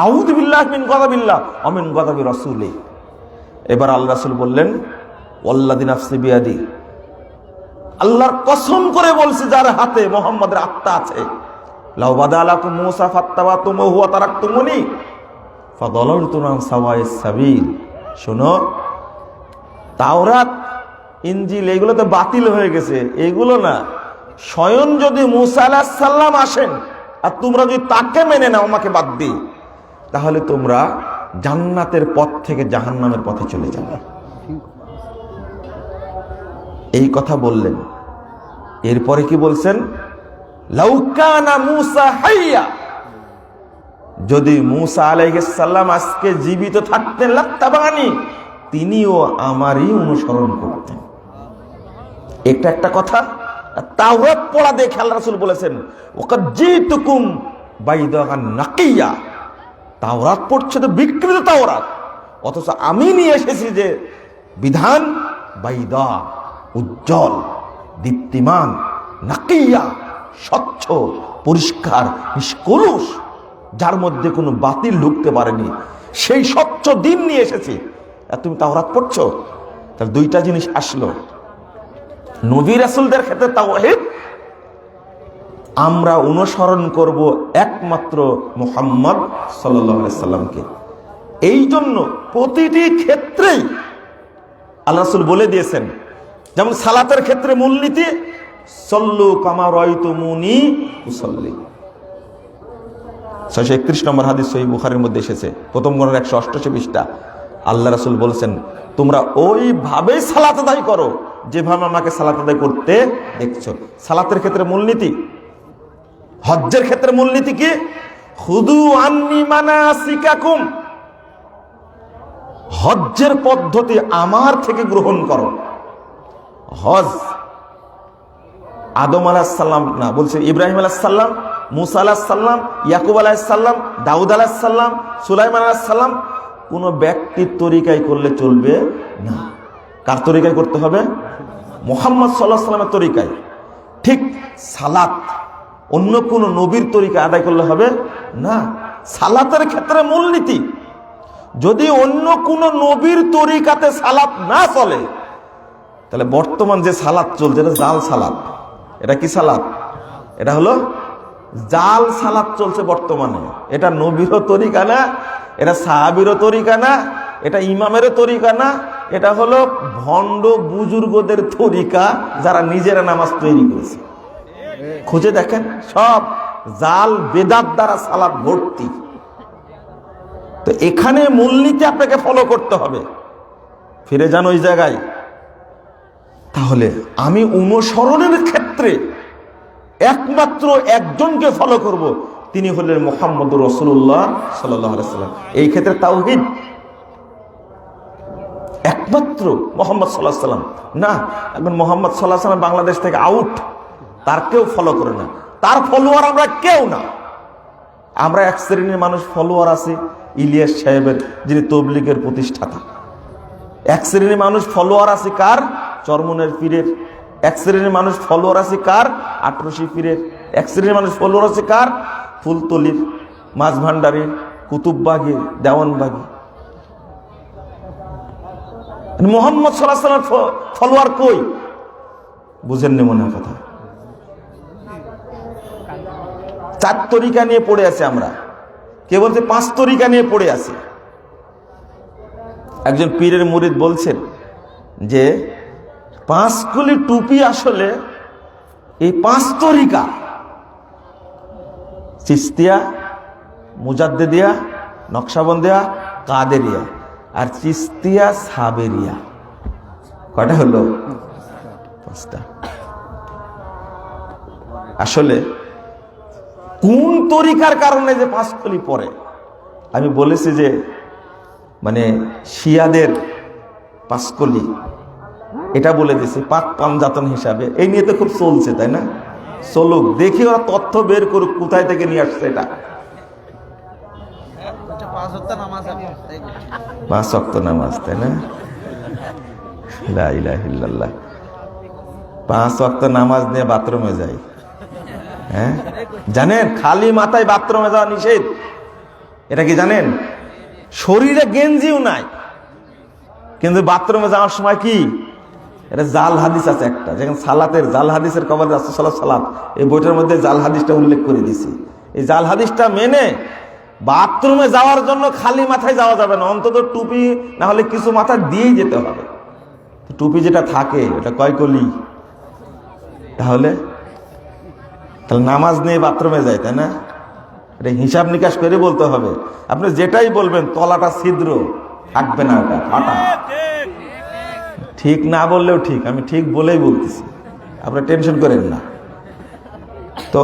আউযু বিল্লাহি মিন গাযাবিল্লাহ ওয়া মিন গাযাবি রাসূলি। এবার আল্লাহ রাসূল বললেন ওয়াল্লাযী নাফসি বিয়াদি, আল্লাহর কসম করে বলছি যার হাতে মুহাম্মাদের আত্মা আছে, লাউ বাদালাকুম মূসা ফাত্তাবাতুমুহু ওয়া তারাকতুমুনি ফাদালালতুম আন সাওয়াইস সাবিল। শোনো, তাওরাত ইনজিল এগুলো তো বাতিল হয়ে গেছে, এগুলো না, স্বয়ং যদি মূসা আলাইহিস সালাম আসেন আর তোমরা যদি তাকে মেনে নাও আমাকে বাদ দিয়ে, তাহলে তোমরা জান্নাতের পথ থেকে জাহান্নামের পথে চলে যাবে। এই কথা বললেন। এরপরে কি বলছেন? লাউ কানা মূসা হাইয়া, যদি মূসা আলাইহিস সালাম আজকে জীবিত থাকতেন লাত্তাবানি, তিনিও আমারই অনুসরণ করতেন। এটা একটা কথা। তাওরাত পড়া দেখে আল্লাহ রাসূল বলেছেন ওয়াকাদ জিতুকুম বাইদান নাকিয়া, তাওরাত পড়ছে তো বিকৃত তাওরাত, অথচ আমি নিয়ে এসেছি যে বিধান বাইদা, উজ্জ্বল, দীপ্তিমান, নাকিয়া, স্বচ্ছ, পরিষ্কার, নিষ্কলুষ, যার মধ্যে কোনো বাতিল ঢুকতে পারেনি, সেই স্বচ্ছ দিন নিয়ে এসেছি। আর তুমি তাওরাত পড়ছো? তাহলে দুইটা জিনিস আসলো। নবী রাসূলদের ক্ষেত্রে তাওহীদ আমরা অনুসরণ করব একমাত্র মুহাম্মদ সাল্লাল্লাহু আলাইহি সাল্লামকে। এই জন্য প্রতিটি ক্ষেত্রেই আল্লাহ রাসূল বলে দিয়েছেন, যেমন সালাতের ক্ষেত্রে মূলনীতি সল্লু কামা রাআইতুমুনি উসাল্লি, 631 নম্বর হাদিস সহিহ বুখারীর মধ্যে এসেছে, প্রথম গণের 188 পৃষ্ঠা। আল্লাহ রাসূল বলেছেন তোমরা ওইভাবেই সালাত আদায় করো যেভাবে আমাকে সালাত আদায় করতে দেখছো। সালাতের ক্ষেত্রে মূলনীতি। হজ্জের ক্ষেত্রে মূলনীতি কি? খুদু আন্নি মানাসিকাকুম, হজ্জের পদ্ধতি আমার থেকে গ্রহণ করো। হজ আদম আলাইহিস সালাম না, বলছে ইব্রাহিম আলাইহিস সালাম, মুসা আলাইহিস সালাম, ইয়াকুব আলাইহিস সালাম, দাউদ আলাইহিস সালাম, সুলাইমান আলাইহিস সালাম কোন ব্যক্তির তরিকায় করলে চলবে না। কার তরিকায় করতে হবে? মুহাম্মদ সাল্লাল্লাহু আলাইহি ওয়াসাল্লামের তরিকায়। ঠিক সালাত অন্য কোন নবীর তরিকা আদায় করলে হবে না। সালাতের ক্ষেত্রে মূলনীতি, যদি অন্য কোন নবীর তরিকাতে সালাত না চলে, তাহলে বর্তমান যে সালাত চলছে এটা জাল সালাত। এটা কি সালাত? এটা হলো জাল সালাত চলছে বর্তমানে। এটা নবীরও তরিকা না, এটা সাহাবীরও তরিকা না, এটা ইমামেরও তরিকা না, এটা হলো ভণ্ড বুজুর্গদের তরিকা, যারা নিজেরা নামাজ তৈরি করেছে। খুঁজে দেখেন, সব জাল বেদাত দ্বারা সালাত ভর্তি। তো এখানে মূলনীতি আপনাকে ফলো করতে হবে। ফিরে যান ওই জায়গায়। তাহলে আমি অনুসরণের ক্ষেত্রে একমাত্র একজনকে ফলো করব, তিনি হলেন মুহাম্মদুর রাসূলুল্লাহ সাল্লাল্লাহু আলাইহি ওয়াসাল্লাম। এই ক্ষেত্রে তাওহীদ একমাত্র মুহাম্মদ সাল্লাল্লাহু আলাইহি ওয়াসাল্লাম না। এখন মুহাম্মদ সাল্লাল্লাহু আলাইহি ওয়াসাল্লাম বাংলাদেশ থেকে আউট, তার কেউ ফলো করে না, তার ফলোয়ার আমরা কেউ না। আমরা এক শ্রেণীর মানুষ ফলোয়ার আছে ইলিয়াস সাহেবের, যিনি তবলিগের প্রতিষ্ঠাতা। এক শ্রেণীর মানুষ ফলোয়ার আছে কার? চরমনের পীরের। এক শ্রেণীর মানুষ ফলোয়ার আছে কার? আটরশি পীরের। এক শ্রেণীর মানুষ ফলোয়ার আছে কার? ফুলতলির, মাঝভান্ডারির, কুতুববাগীর, দেওয়ানবাগী। মুহাম্মদ সাল্লাল্লাহু আলাইহি ওয়াসাল্লাম ফলোয়ার কই? বুঝেননি মনে হয় কথা। চার তরিকা নিয়ে পড়ে আছে আমরা, কে বলছে 5 তরিকা নিয়ে পড়ে আছে। একজন পীরের মুরিদ বলছেন যে 5 কুলি টুপি আসলে এই 5 তরিকা, চিশতিয়া, মুজাদ্দিদিয়া, নকশবন্দিয়া, কাদেরিয়া আর চিশতিয়া সাবেরিয়া। কয়টা হলো? 5টা। আসলে কোন তরিকার কারণে যে 5 কলি পড়ে? আমি বলেছি যে মানে শিয়াদের পাঁচকলি, এটা বলে দিছে পাক পাঞ্জাতন হিসাবে। এই নিয়ে তো খুব চলছে, তাই না? চলুক, দেখি ওরা তথ্য বের করুক কোথায় থেকে নিয়ে আসছে এটা। 5 ওয়াক্ত নামাজ, তাই না? লা ইলাহা ইল্লাল্লাহ। 5 ওয়াক্ত নামাজ নিয়ে বাথরুমে যাই, হ্যাঁ? জানেন খালি মাথায় বাথরুমে যাওয়া নিষেধ, এটা কি জানেন? শরীরে গেঞ্জিও নাই, কিন্তু বাথরুমে যাওয়ার সময় কি, এটা জাল হাদিস আছে একটা, যেখানে সালাতের জাল হাদিসের কবর রাসূলুল্লাহ সালাত, এই বইটার মধ্যে জাল হাদিসটা উল্লেখ করে দিছি। এই জাল হাদিসটা মেনে বাথরুমে যাওয়ার জন্য খালি মাথায় যাওয়া যাবে না, অন্তত টুপি না হলে কিছু মাথা দিয়েই যেতে হবে। টুপি যেটা থাকে এটা কয় কলি, তাহলে নামাজ নিয়ে বাথরুমে যায়, তাই না? এটা হিসাব নিকাশ করে বলতে হবে। আপনি যেটাই বলবেন তলাটা ছিদ্র থাকবে না, ওটা ফাটা। ঠিক না বললেও ঠিক, আমি ঠিক বলেই বলতেছি, আপনি টেনশন করেন না। তো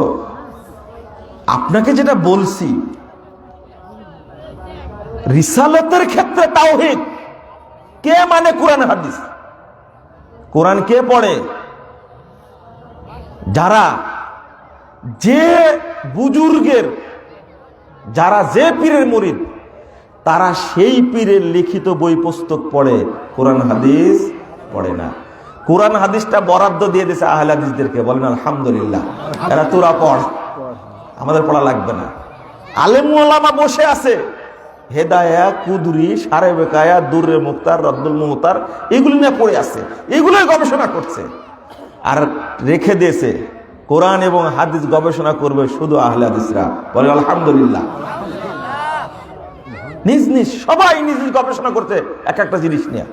আপনাকে যেটা বলছি, রিসালাতের ক্ষেত্রে তাওহীদ কে মানে কোরআন হাদিস। কোরআন কে পড়ে? যারা যে বুজুর্গের, যারা যে পীরের মুরিদ, তারা সেই পীরের লিখিত বই পুস্তক পড়ে, কোরআন হাদিস পড়ে না। কোরআন হাদিসটা বরাদ্দ দিয়ে দিয়েছে আহলে হাদিসদেরকে, বলেন আলহামদুলিল্লাহ। এরা তোরা পড়, আমাদের পড়া লাগবে না। আলেম ওলামা বসে আছে, হেদায়া, কুদরি, সারে বেকায়া, দুররে মুক্তার, রদ্দুল মুহতার, এগুলো নিয়ে পড়ে আছে, এগুলোই গবেষণা করছে। আর রেখে দিয়েছে কোরআন এবং হাদিস গবেষণা করবে শুধু আহলে হাদিসরা, বলেন আলহামদুলিল্লাহ। নিজ নিজ সবাই নিজ নিজ গবেষণা করতে এক একটা জিনিস নিয়ে।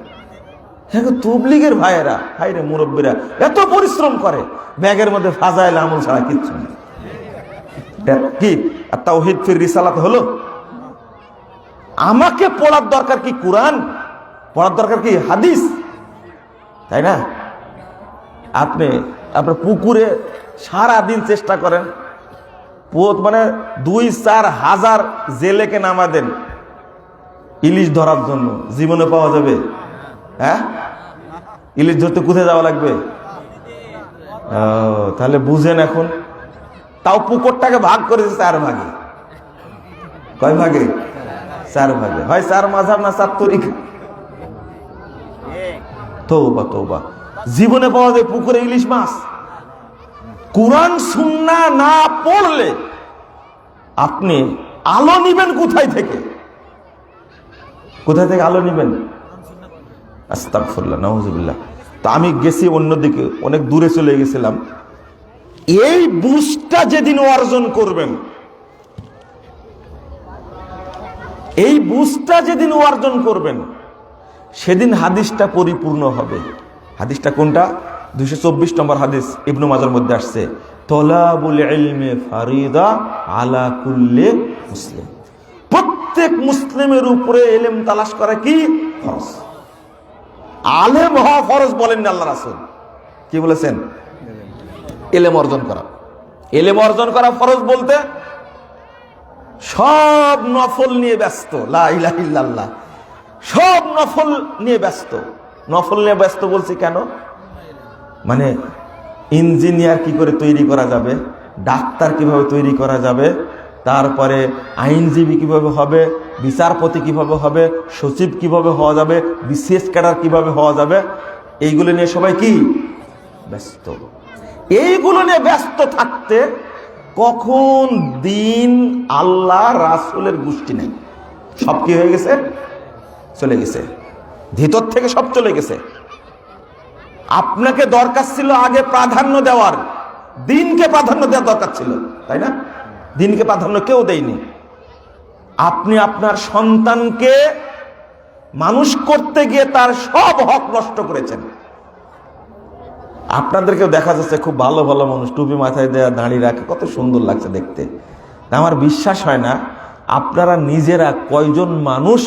হ্যাঁ, তবলিগের ভাইয়েরা, ভাইরে মুরব্বীরা এত পরিশ্রম করে, ব্যাগের মধ্যে ফাজাইল আমল ছাড়া কিচ্ছু নেই। কি আর তাওহীদ ফির রিসালাত হলো? আমাকে পড়ার দরকার কি কোরআন, পড়ার দরকার কি হাদিস, তাই না? আপনি আপনার পুকুরে সারা দিন চেষ্টা করেন, মানে 2-4 হাজার জেলেকে নামা দেন ইলিশ ধরার জন্য, জীবনে পাওয়া যাবে? হ্যাঁ, ইলিশ ধরতে কোথায় যাওয়া লাগবে? তাহলে বুঝেন এখন। তাও পুকুরটাকে ভাগ করেছে 4 ভাগে। কয় ভাগে? 4 ভাগে। হয় 4 মাযহাব না 4 তরিকা। তওবা তওবা, জীবনে পাওয়া যায় পুকুরে ইলিশ মাছ। কোরআন সুন্নাহ না পড়লে আপনি আলো নিবেন কোথায় থেকে? কোথায় থেকে আলো নিবেন? আস্তাগফিরুল্লাহ, নাউযুবিল্লাহ। তো আমি গেছি অন্যদিকে, অনেক দূরে চলে গেছিলাম। এই বুঝটা যেদিন অর্জন করবেন, এই বুঝটা যেদিন অর্জন করবেন, সেদিন হাদিসটা পরিপূর্ণ হবে। হাদিসটা কোনটা? 224 নম্বর হাদিস, ইবনে মাজার মধ্যে আসছে, তলাবুল ইলমি ফারিদা আলা কুল্লি মুসলিম। প্রত্যেক মুসলিমের উপরে ইলম তালাশ করা কি ফরজ। আলেম হওয়া ফরজ বলেননি আল্লাহ রাসূল, কি বলেছেন? ইলম অর্জন করা। ইলম অর্জন করা ফরজ বলতে সব নফল নিয়ে ব্যস্ত, লা ইলাহা ইল্লাল্লাহ, সব নফল নিয়ে ব্যস্ত। নফল নিয়ে ব্যস্ত বলছি কেন? মানে ইঞ্জিনিয়ার কি করে তৈরি করা যাবে, ডাক্তার কিভাবে তৈরি করা যাবে, তারপরে আইনজীবী কিভাবে হবে, বিচারপতি কিভাবে হবে, সচিব কিভাবে হওয়া যাবে, বিশেষ ক্যাডার কিভাবে হওয়া যাবে, এইগুলো নিয়ে সবাই কি ব্যস্ত। এইগুলো নিয়ে ব্যস্ত থাকতে কখন দিন, আল্লাহ, রাসূলের গোষ্ঠী নেই, সব কি হয়ে গেছে? চলে গেছে, ভিতর থেকে সব চলে গেছে। আপনাকে দরকার ছিল আগে প্রাধান্য দেওয়ার, দিনকে প্রাধান্য দেওয়ার দরকার ছিল, তাই না? দিনকে প্রাধান্য কেউ দেয়নি। আপনি আপনার সন্তানকে মানুষ করতে গিয়ে তার সব হক নষ্ট করেছেন। আপনাদেরকেও দেখা যাচ্ছে খুব ভালো ভালো মানুষ, টুপি মাথায় দেয়া, দাঁড়ি রাখে, কত সুন্দর লাগছে দেখতে। আমার বিশ্বাস হয় না আপনারা নিজেরা কয়জন মানুষ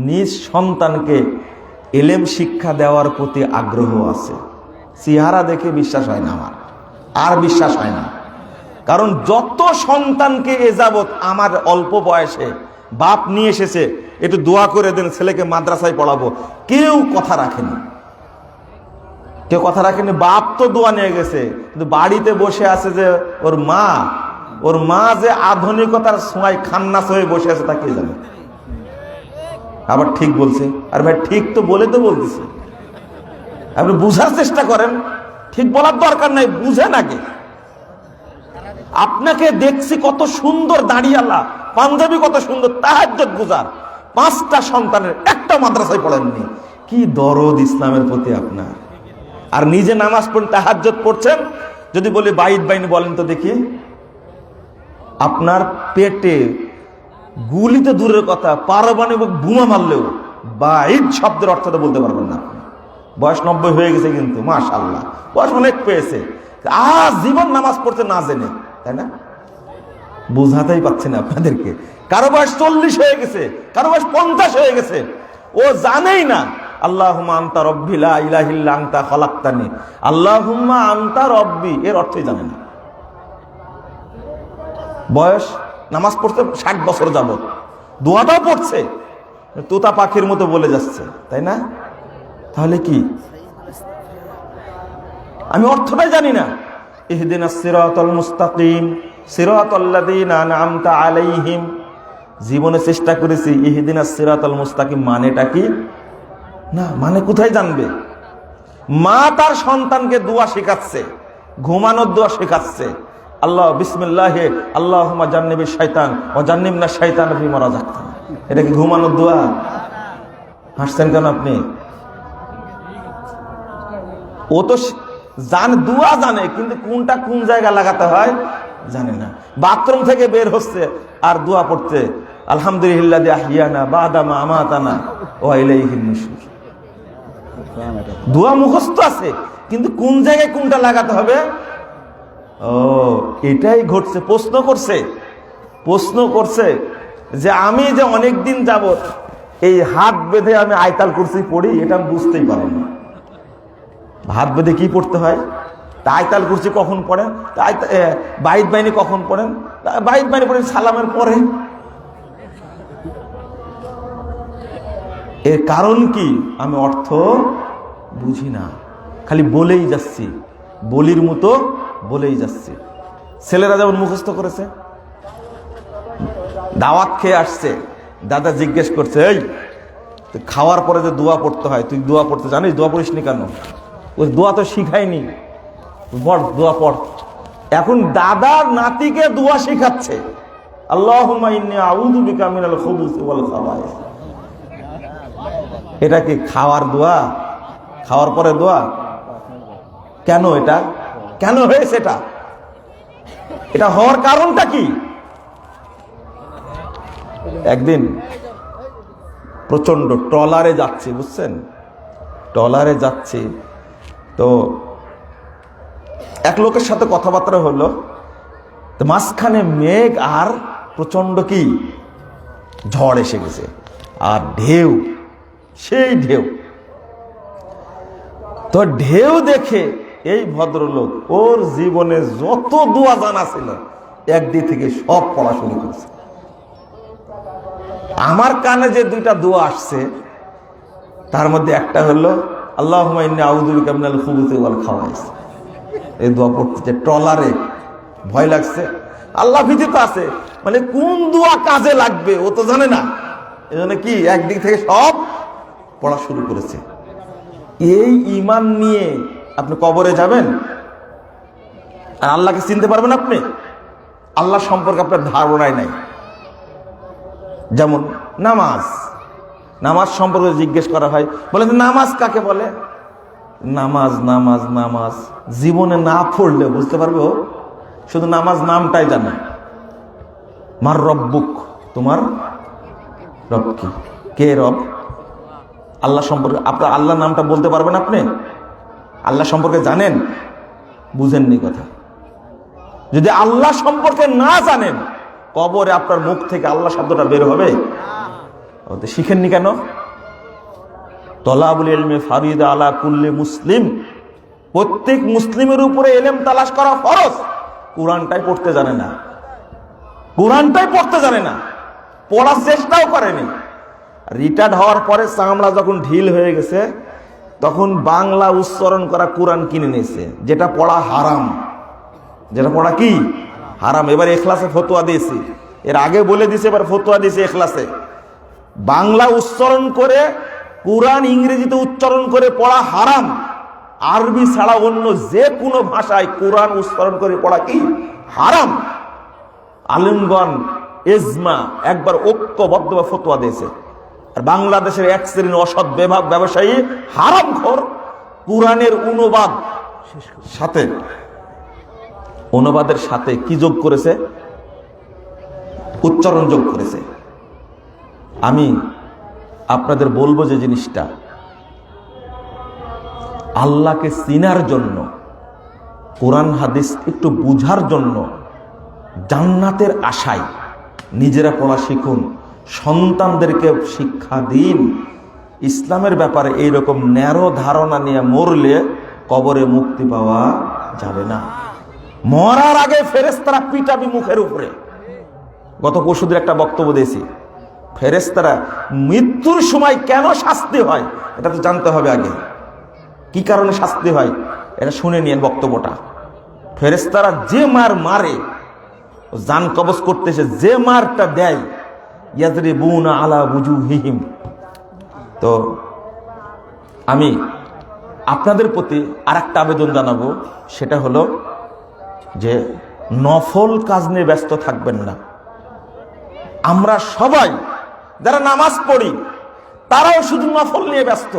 নিজ সন্তানকে এলেম শিক্ষা দেওয়ার প্রতি আগ্রহ আছে। চেহারা দেখে বিশ্বাস হয় না আমার, আর বিশ্বাস হয় না। কারণ যত সন্তানকে এ যাবৎ আমার অল্প বয়সে বাপ নিয়ে এসেছে, একটু দোয়া করে দেন, ছেলেকে মাদ্রাসায় পড়াবো, কেউ কথা রাখেনি। কেউ কথা রাখেনি। বাপ তো দোয়া নিয়ে গেছে, কিন্তু বাড়িতে বসে আছে যে ওর মা যে আধুনিকতার সময় খান্নাস হয়ে বসে আছে তা কে জানে। আবার ঠিক বলছে, আর ভাই ঠিক তো বলতেছে, আপনি বুঝার চেষ্টা করেন। ঠিক বলার দরকার নাই, বুঝেন আগে। আপনাকে দেখছি কত সুন্দর দাড়িয়ালা, পাঞ্জাবি কত সুন্দর, তাহাজ্জুদ গুজার, 5টা সন্তানের একটা মাদ্রাসায় পড়েননি। কি দরদ ইসলামের প্রতি আপনার। আর নিজে নামাজ পড়েন, তাহাজ্জুদ পড়ছেন। যদি বলি বাইত বাইনি বলেন তো দেখি, আপনার পেটে গুলি তো দূরের কথা, পারমাণবিক বোমা মারলেও বাইত শব্দের অর্থটা বলতে পারবেন না। বয়স 90 হয়ে গেছে, কিন্তু মাশাআল্লাহ বয়স অনেক পেয়েছে, জীবন নামাজ পড়তে না জেনে, তাই না? বুঝাতেই পাচ্ছি না আপনাদেরকে। কারো বয়স 40 হয়ে গেছে, কারো বয়স 50 হয়ে গেছে, ও জানেই না আল্লাহুম্মা আনতা রব্বি লা ইলাহা ইল্লা আনতা খালাকতানি, আল্লাহুম্মা আনতা রব্বি এর অর্থই জানে না। বয়স নামাজ পড়তে 60 বছর যাবত, দোয়াটাও পড়ছে, তোতা পাখির মতো বলে যাচ্ছে, তাই না? তাহলে কি? আমি অর্থটাই জানি না। ইহদিনাস সিরাতাল মুস্তাকিম সিরাতাল লাযিনা আন'আমতা আলাইহিম, জীবনে চেষ্টা করেছি ইহদিনাস সিরাতাল মুস্তাকিম মানেটা কি না, মানে কোথায় জানবে? মা তার সন্তানকে দোয়া শেখাচ্ছে, ঘুমানোর দোয়া শেখাচ্ছে। আল্লাহ বিসমিল্লাহ আল্লাহুম্মা জান্নিবিশ শাইতান ওয়া জান্নিবনা শাইতান ফিমা রাযাকতানা, এটা কি ঘুমানোর দোয়া? হাসছেন কেন আপনি? ও তো দোয়া জানে, কিন্তু কোনটা কোন জায়গায় লাগাতে হয় জানে না। বাথরুম থেকে বের হচ্ছে আর দোয়া পড়তে, আলহামদুলিল্লাযী আহইয়ানা বা'দা মা আমাতানা ওয়া ইলাইহিন নুশুর। দোয়া মুখস্থ আছে, কিন্তু কোন জায়গায় কোনটা লাগাতে হবে, ও এটাই ঘটছে। প্রশ্ন করছে যে আমি যে অনেকদিন যাবত এই হাত বেঁধে আমি আয়তাল কুরসি পড়ি, এটা আমি বুঝতেই পারিনি। হাত বেঁধে কি পড়তে হয়? আয়তাল কুরসি কখন পড়েন? বাইত বাইনি কখন পড়েন? বাইত বাইনি পড়েন সালামের পরে। এর কারণ কি আমি অর্থ বুঝি না, খালি বলেই যাচ্ছি, বলির মতো বলেই যাচ্ছি। ছেলেরা যেমন মুখস্থ করেছে, দাওয়াত খেয়ে আসছে, দাদা জিজ্ঞেস করছে, এই খাওয়ার পরে যে দোয়া পড়তে হয়, তুই দোয়া পড়তে জানিস? দোয়া পড়িসনি কেন? ওই দোয়া তো শিখাইনি, পড় দোয়া পড়। এখন দাদার নাতিকে দোয়া শিখাচ্ছে, আল্লাহুম্মা ইন্নী আউযু বিকা মিনাল খুবুসি ওয়াল খাবায়েস। এটা কি খাওয়ার দোয়া? খাওয়ার পরে দোয়া কেন? এটা কেন হয়েছে? এটা হওয়ার কারণটা কি? একদিন প্রচন্ড ট্রলারে যাচ্ছি, বুঝছেন, ট্রলারে যাচ্ছি, তো এক লোকের সাথে কথাবার্তা হলো, তো মাঝখানে মেঘ আর প্রচন্ড কি ঝড় এসে গেছে, আর ঢেউ, সেই ঢেউ। তো ঢেউ দেখে এই ভদ্রলোক ওর জীবনে যত দোয়া জানা ছিল একদিক থেকে সব পড়া শুরু করেছে। আমার কানে যে 2টা দোয়া আসছে, তার মধ্যে একটা হলো আল্লাহুম্মা ইন্নী আউযু বিকা মিনাল খুবুসি ওয়াল খাবায়েস। এই দোয়া পড়তে ট্রলারে ভয় লাগছে, আল্লাহ ভীতিতে আছে, মানে কোন দোয়া কাজে লাগবে ও তো জানে না। এজন্য কি একদিক থেকে সব পড়া শুরু করেছে। এই ঈমান নিয়ে আপনি কবরে যাবেন আর আল্লাহকে চিনতে পারবেন? আপনি আল্লাহ সম্পর্কে আপনার ধারণাই নাই। যেমন নামাজ সম্পর্কে জিজ্ঞেস করা হয়, বলে নামাজ কাকে বলে? নামাজ জীবনে না পড়লে বুঝতে পারবে ও, শুধু নামাজ নামটাই জানে। মার রব্বুক, তোমার রব কি? কে রব? আল্লাহ সম্পর্কে আপনার আল্লাহ নামটা বলতে পারবেন? আপনি আল্লাহ সম্পর্কে জানেন? বুঝেননি কথা। যদি আল্লাহ সম্পর্কে না জানেন, কবরে আপনার মুখ থেকে আল্লাহ শব্দটা বের হবে? শিখেননি কেন? তলাবুল ইলমি ফারিদা আলা কুল্লি মুসলিম, প্রত্যেক মুসলিমের উপরে ইলম তালাশ করা ফরজ। কোরআনটাই পড়তে জানে না, পড়ার চেষ্টাও করেনি। রিটায়ার্ড হওয়ার পরে চামড়া যখন ঢিল হয়ে গেছে তখন বাংলা উচ্চারণ করা কোরআন কিনে নিয়েছে, যেটা পড়া হারাম। যেটা পড়া কি হারাম। এবার এখলাসে ফতোয়া দিয়েছি, এর আগে বলে দিয়েছে, এবার ফতোয়া দিয়েছে এখলাসে। বাংলা উচ্চারণ করে কোরআন ইংরেজিতে উচ্চারণ করে পড়া হারাম। আরবি ছাড়া অন্য যে কোনো ভাষায় কোরআন উচ্চারণ করে পড়া কি হারাম। আলেমগণ ইজমা একবার ঐক্যবদ্ধভাবে ফতোয়া দিয়েছে। আর বাংলাদেশের এক শ্রেণীর অসৎ ব্যবসায়ী হারামখোর কোরআনের অনুবাদের সাথে কি যোগ করেছে? উচ্চারণ যোগ করেছে। আমি আপনাদের বলবো যে জিনিসটা আল্লাহকে চিনার জন্য, কোরআন হাদিস একটু বুঝার জন্য, জান্নাতের আশায় নিজেরা পড়া শিখুন, সন্তানদেরকে শিক্ষা দিন। ইসলামের ব্যাপারে এইরকম ন্যারো ধারণা নিয়ে মরলে কবরে মুক্তি পাওয়া যাবে না। মরার আগে ফেরেশতারা পিটাবি মুখের উপরে। গত পরশুদিন একটা বক্তব্য দিয়েছি, ফেরেশতারা মৃত্যুর সময় কেন শাস্তি হয় এটা তো জানতে হবে আগে। কি কারণে শাস্তি হয় এটা শুনে নিয়ে বক্তব্যটা। ফেরেশতারা যে মারে, জান কবজ করতেছে, যে মারটা দেয়, ইয়াজরিবুনা আলা বুজুহিহিম। তো আমি আপনাদের প্রতি আরেকটা আবেদন জানাবো, সেটা হলো যে নফল কাজ নিয়ে ব্যস্ত থাকবেন না। আমরা সবাই যারা নামাজ পড়ি তারাও শুধু নফল নিয়ে ব্যস্ত,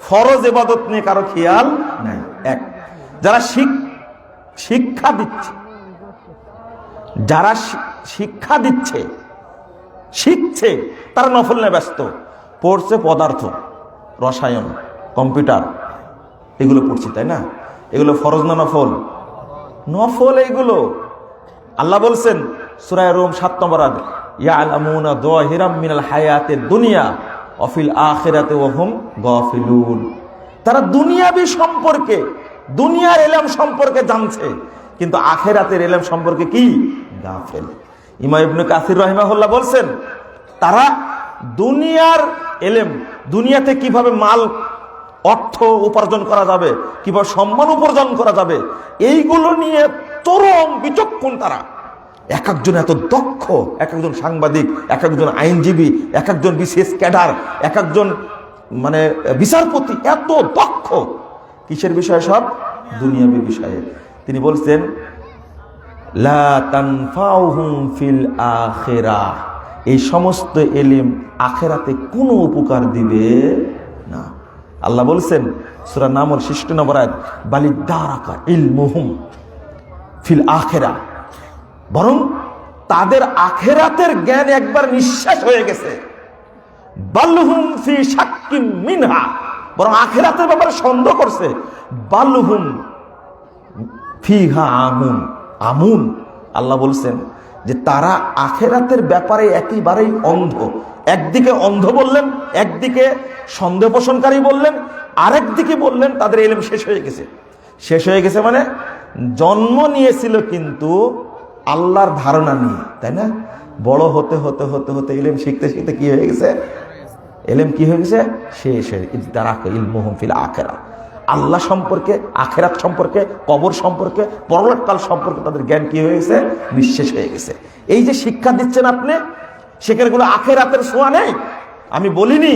ফরজ ইবাদত নিয়ে কারো খেয়াল নাই। এক, যারা শিক্ষা দিচ্ছে, যারা শিক্ষা দিচ্ছে, শিখছে, তারা নফল নিয়ে ব্যস্ত। পড়ছে পদার্থ, রসায়ন, কম্পিউটার, এগুলো পড়ছি, তাই না? এগুলো ফরজ না নফল? নফল এগুলো। আল্লাহ বলছেন সূরা রুম 7 নম্বর আয়াত, ইয়ালামুনা যাহিরাম মিনাল হায়াতিদ দুনিয়া ওয়া ফিল আখিরাতি ওয়া হুম গাফিলুন। তারা দুনিয়াবি সম্পর্কে, দুনিয়ার ইলম সম্পর্কে জানছে, কিন্তু আখিরাতের ইলম সম্পর্কে কি গাফেল। ইমাম ইবনে কাসির রাহিমাহুল্লাহ বলছেন তারা দুনিয়ার ইলম, দুনিয়াতে কিভাবে মাল অর্থ উপার্জন করা যাবে, কিভাবে সম্মান উপার্জন করা যাবে, এইগুলো নিয়ে চরম বিচক্ষণ তারা। এক একজন এত দক্ষ, এক একজন সাংবাদিক, এক একজন আইনজীবী, এক একজন বিশেষ ক্যাডার, এক একজন মানে বিচারপতি, এত দক্ষ কিসের বিষয়ে? সব দুনিয়াবি বিষয়ে। তিনি বলছেন লা তানফাউহুম ফিল আখিরাহ, এই সমস্ত ইলম আখিরাতে কোনো উপকার দিবে না। আল্লাহ বলছেন সূরা নামল ৬৬ নম্বর আয়াত, বালিদারাকা ইলমুহুম ফিল আখিরাহ, বরং তাদের আখিরাতের জ্ঞান একবার নিঃশেষ হয়ে গেছে। বালহুম ফি শাক্কিম মিনহা, বরং আখিরাতের ব্যাপারে সন্দেহ করছে। বালহুম ফিহা আমুন, আমুন। আল্লাহ বলছেন যে তারা আখিরাতের ব্যাপারে একেবারেই অন্ধ। একদিকে অন্ধ বললেন, একদিকে সন্দেহ পোষণকারী বললেন, আরেকদিকে বললেন তাদের ইলম শেষ হয়ে গেছে। শেষ হয়ে গেছে মানে জন্ম নিয়েছিল কিন্তু আল্লাহর ধারণা নিয়ে, তাই না? বড় হতে হতে হতে হতে ইলম শিখতে শিখতে কি হয়ে গেছে? ইলম কি হয়ে গেছে? শেষ হয়ে ইদারাকা ইলমুহুম ফিল আখিরাহ। আল্লাহ সম্পর্কে, আখিরাত সম্পর্কে, কবর সম্পর্কে, পরলোককাল সম্পর্কে তাদের জ্ঞান কি হয়ে গেছে? নিঃশেষ হয়ে গেছে। এই যে শিক্ষা দিচ্ছেন আপনি, সেখানেগুলো আখিরাতের ছোঁয়া নেই। আমি বলিনি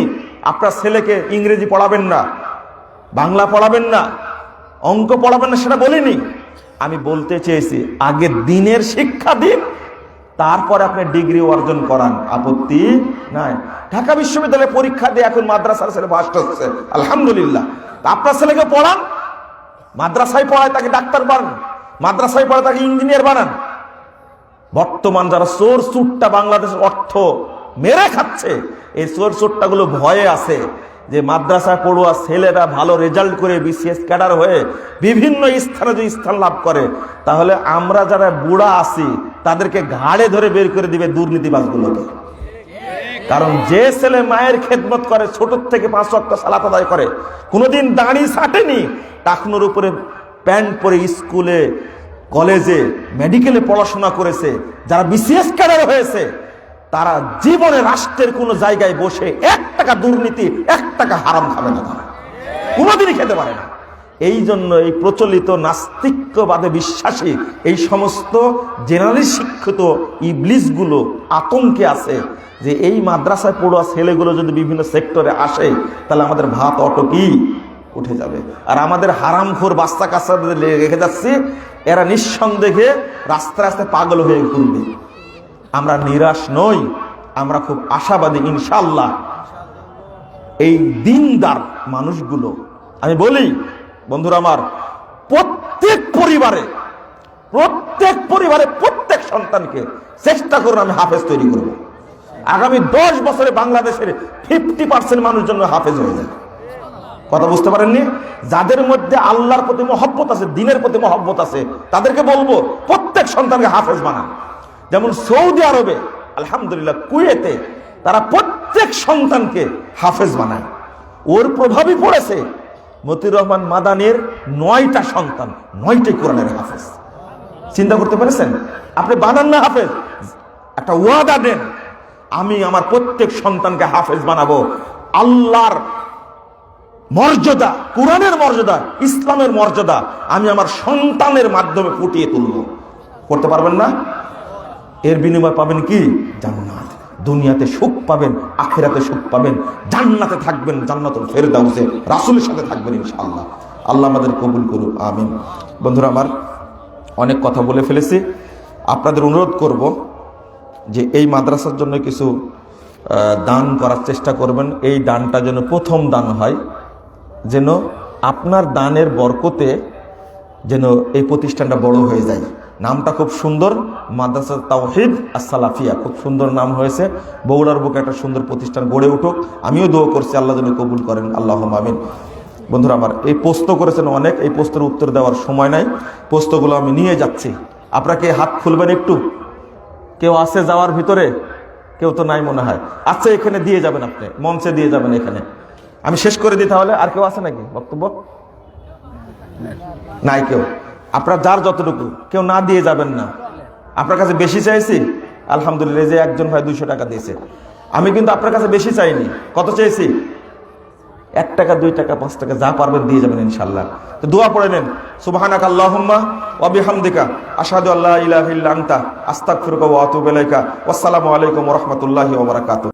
আপনার ছেলেকে ইংরেজি পড়াবেন না, বাংলা পড়াবেন না, অঙ্ক পড়াবেন না, সেটা বলিনি। আমি বলতে চেয়েছি আগে দিনের শিক্ষা দিন, তারপরে আপনি ডিগ্রি অর্জন করান, আপত্তি নাই। ঢাকা বিশ্ববিদ্যালয়ে পরীক্ষা দিয়ে এখন মাদ্রাসার ছেলে পাস হচ্ছে, আলহামদুলিল্লাহ। আপনার ছেলেকে পড়ান, মাদ্রাসায় পড়ায় তাকে ডাক্তার বানান, মাদ্রাসায় পড়ায় তাকে ইঞ্জিনিয়ার বানান। বর্তমান যারা চোর চুট্টা বাংলাদেশের অর্থ মেরে খাচ্ছে, এই চোর চুট্টাগুলো ভয়ে আছে যে মাদ্রাসায় পড়ুয়া ছেলেরা ভালো রেজাল্ট করে বিসিএস ক্যাডার হয়ে বিভিন্ন স্থানে যদি স্থান লাভ করে, তাহলে আমরা যারা বুড়া আছি তাদেরকে ঘাড়ে ধরে বের করে দিবে দুর্নীতিবাজগুলোকে। কারণ যে ছেলে মায়ের খেদমত করে, ছোট থেকে 5 ওয়াক্ত সালাত আদায় করে, কোনোদিন দাড়ি ছাটেনি, টাকনোর উপরে প্যান্ট পরে স্কুলে, কলেজে, মেডিকেলে পড়াশোনা করেছে, যারা বিসিএস ক্যাডার হয়েছে, তারা জীবনে রাষ্ট্রের কোন জায়গায় বসে 1 টাকা দুর্নীতি 1 টাকা হারাম খাবে না, তারা কোনোদিনই খেতে পারে না। এই জন্য এই প্রচলিত নাস্তিক্যবাদে বিশ্বাসী এই সমস্ত জেনারেলি শিক্ষিত ইবলিসগুলো আতঙ্কে আছে যে এই মাদ্রাসায় পড়ুয়া ছেলেগুলো যদি বিভিন্ন সেক্টরে আসে তাহলে আমাদের ভাত অটকি উঠে যাবে। আর আমাদের হারামখোর বাচ্চা কাচ্চাদের রেখে যাচ্ছে, এরা নিঃসন্দেহে রাস্তায় রাস্তায় পাগল হয়ে ঘুরবে। আমরা নিরাশ নই, আমরা খুব আশাবাদী ইনশাআল্লাহ। এই দিনদার মানুষগুলো, আমি বলি বন্ধুরা আমার, প্রত্যেক পরিবারে প্রত্যেক সন্তানকে চেষ্টা করুন আমি হাফেজ তৈরি করব। আগামী 10 বছরে বাংলাদেশের 50% মানুষ জন্য হাফেজ হয়ে যায়। কথা বুঝতে পারেননি? যাদের মধ্যে আল্লাহর প্রতি মহব্বত আছে, দিনের প্রতি মহব্বত আছে, তাদেরকে বলবো প্রত্যেক সন্তানকে হাফেজ বানান। যেমন সৌদি আরবে, আলহামদুলিল্লাহ, কুয়েতে তারা প্রত্যেক সন্তানকে হাফেজ বানায়। ওর প্রভাবই পড়েছে মতিউর রহমান মাদানির 9টা সন্তান, 9টাই কোরআনের হাফেজ। চিন্তা করতে পেরেছেন? আপনি বানান না হাফেজ, একটা ওয়াদা দেন, আমি আমার প্রত্যেক সন্তানকে হাফেজ বানাবো। আল্লাহর মর্যাদা, কোরআনের মর্যাদা, ইসলামের মর্যাদা আমি আমার সন্তানের মাধ্যমে ফুটিয়ে তুলব। করতে পারবেন না? এর বিনিময় পাবেন কি? জান্নাত। দুনিয়াতে সুখ পাবেন, আখিরাতে সুখ পাবেন, জান্নাতে থাকবেন, জান্নাতুল ফেরদাউসে রাসূলের সাথে থাকবেন ইনশাআল্লাহ। আল্লাহ আমাদের কবুল করুন, আমিন। বন্ধুরা আমার, অনেক কথা বলে ফেলেছি। আপনাদের অনুরোধ করব যে এই মাদ্রাসার জন্য কিছু দান করার চেষ্টা করবেন। এই দানটা যেন প্রথম দান হয়, যেন আপনার দানের বরকতে যেন এই প্রতিষ্ঠানটা বড় হয়ে যায়। নামটা খুব সুন্দর, মাদ্রাসা তাওহীদ আস-সালাফিয়া, খুব সুন্দর নাম হয়েছে। বগুড়ার বুকে একটা সুন্দর প্রতিষ্ঠান গড়ে উঠুক, আমিও দোয়া করছি আল্লাহ যেন কবুল করেন, আল্লাহুম্মা আমিন। বন্ধুরা আমার, এই পোস্ত করেছেন অনেক, এই পোস্তের উত্তর দেওয়ার সময় নাই, পোস্তগুলো আমি নিয়ে যাচ্ছি। আপনাকে হাত খুলবেন একটু? কেউ আছে যাওয়ার ভিতরে? কেউ তো নাই মনে হয়। আচ্ছা, এখানে দিয়ে যাবেন, আপনি মঞ্চে দিয়ে যাবেন এখানে। আমি শেষ করে দিই তাহলে। আর কেউ আছে নাকি বক্তব্য? নাই কেউ? আপনার যার যতটুকু, কেউ না দিয়ে যাবেন না। আপনার কাছে বেশি চাইছি, আলহামদুলিল্লাহ, যে একজন ভাই 200 টাকা দিয়েছে। আমি কিন্তু আপনার কাছে বেশি চাইনি। কত চেয়েছি? 1 টাকা, 2 টাকা, 5 টাকা, যা পারবেন দিয়ে যাবেন ইনশাআল্লাহ। তো দোয়া পড়ে নেন, সুবহানাকা আল্লাহুম্মা ওয়া বিহামদিকা আশহাদু আল্লা ইলাহা ইল্লা আনতা আস্তাগফিরুকা ওয়া আতুবু ইলাইকা। ওয়াসসালামু আলাইকুম ওয়া রাহমাতুল্লাহি ওয়া বারাকাতুহু।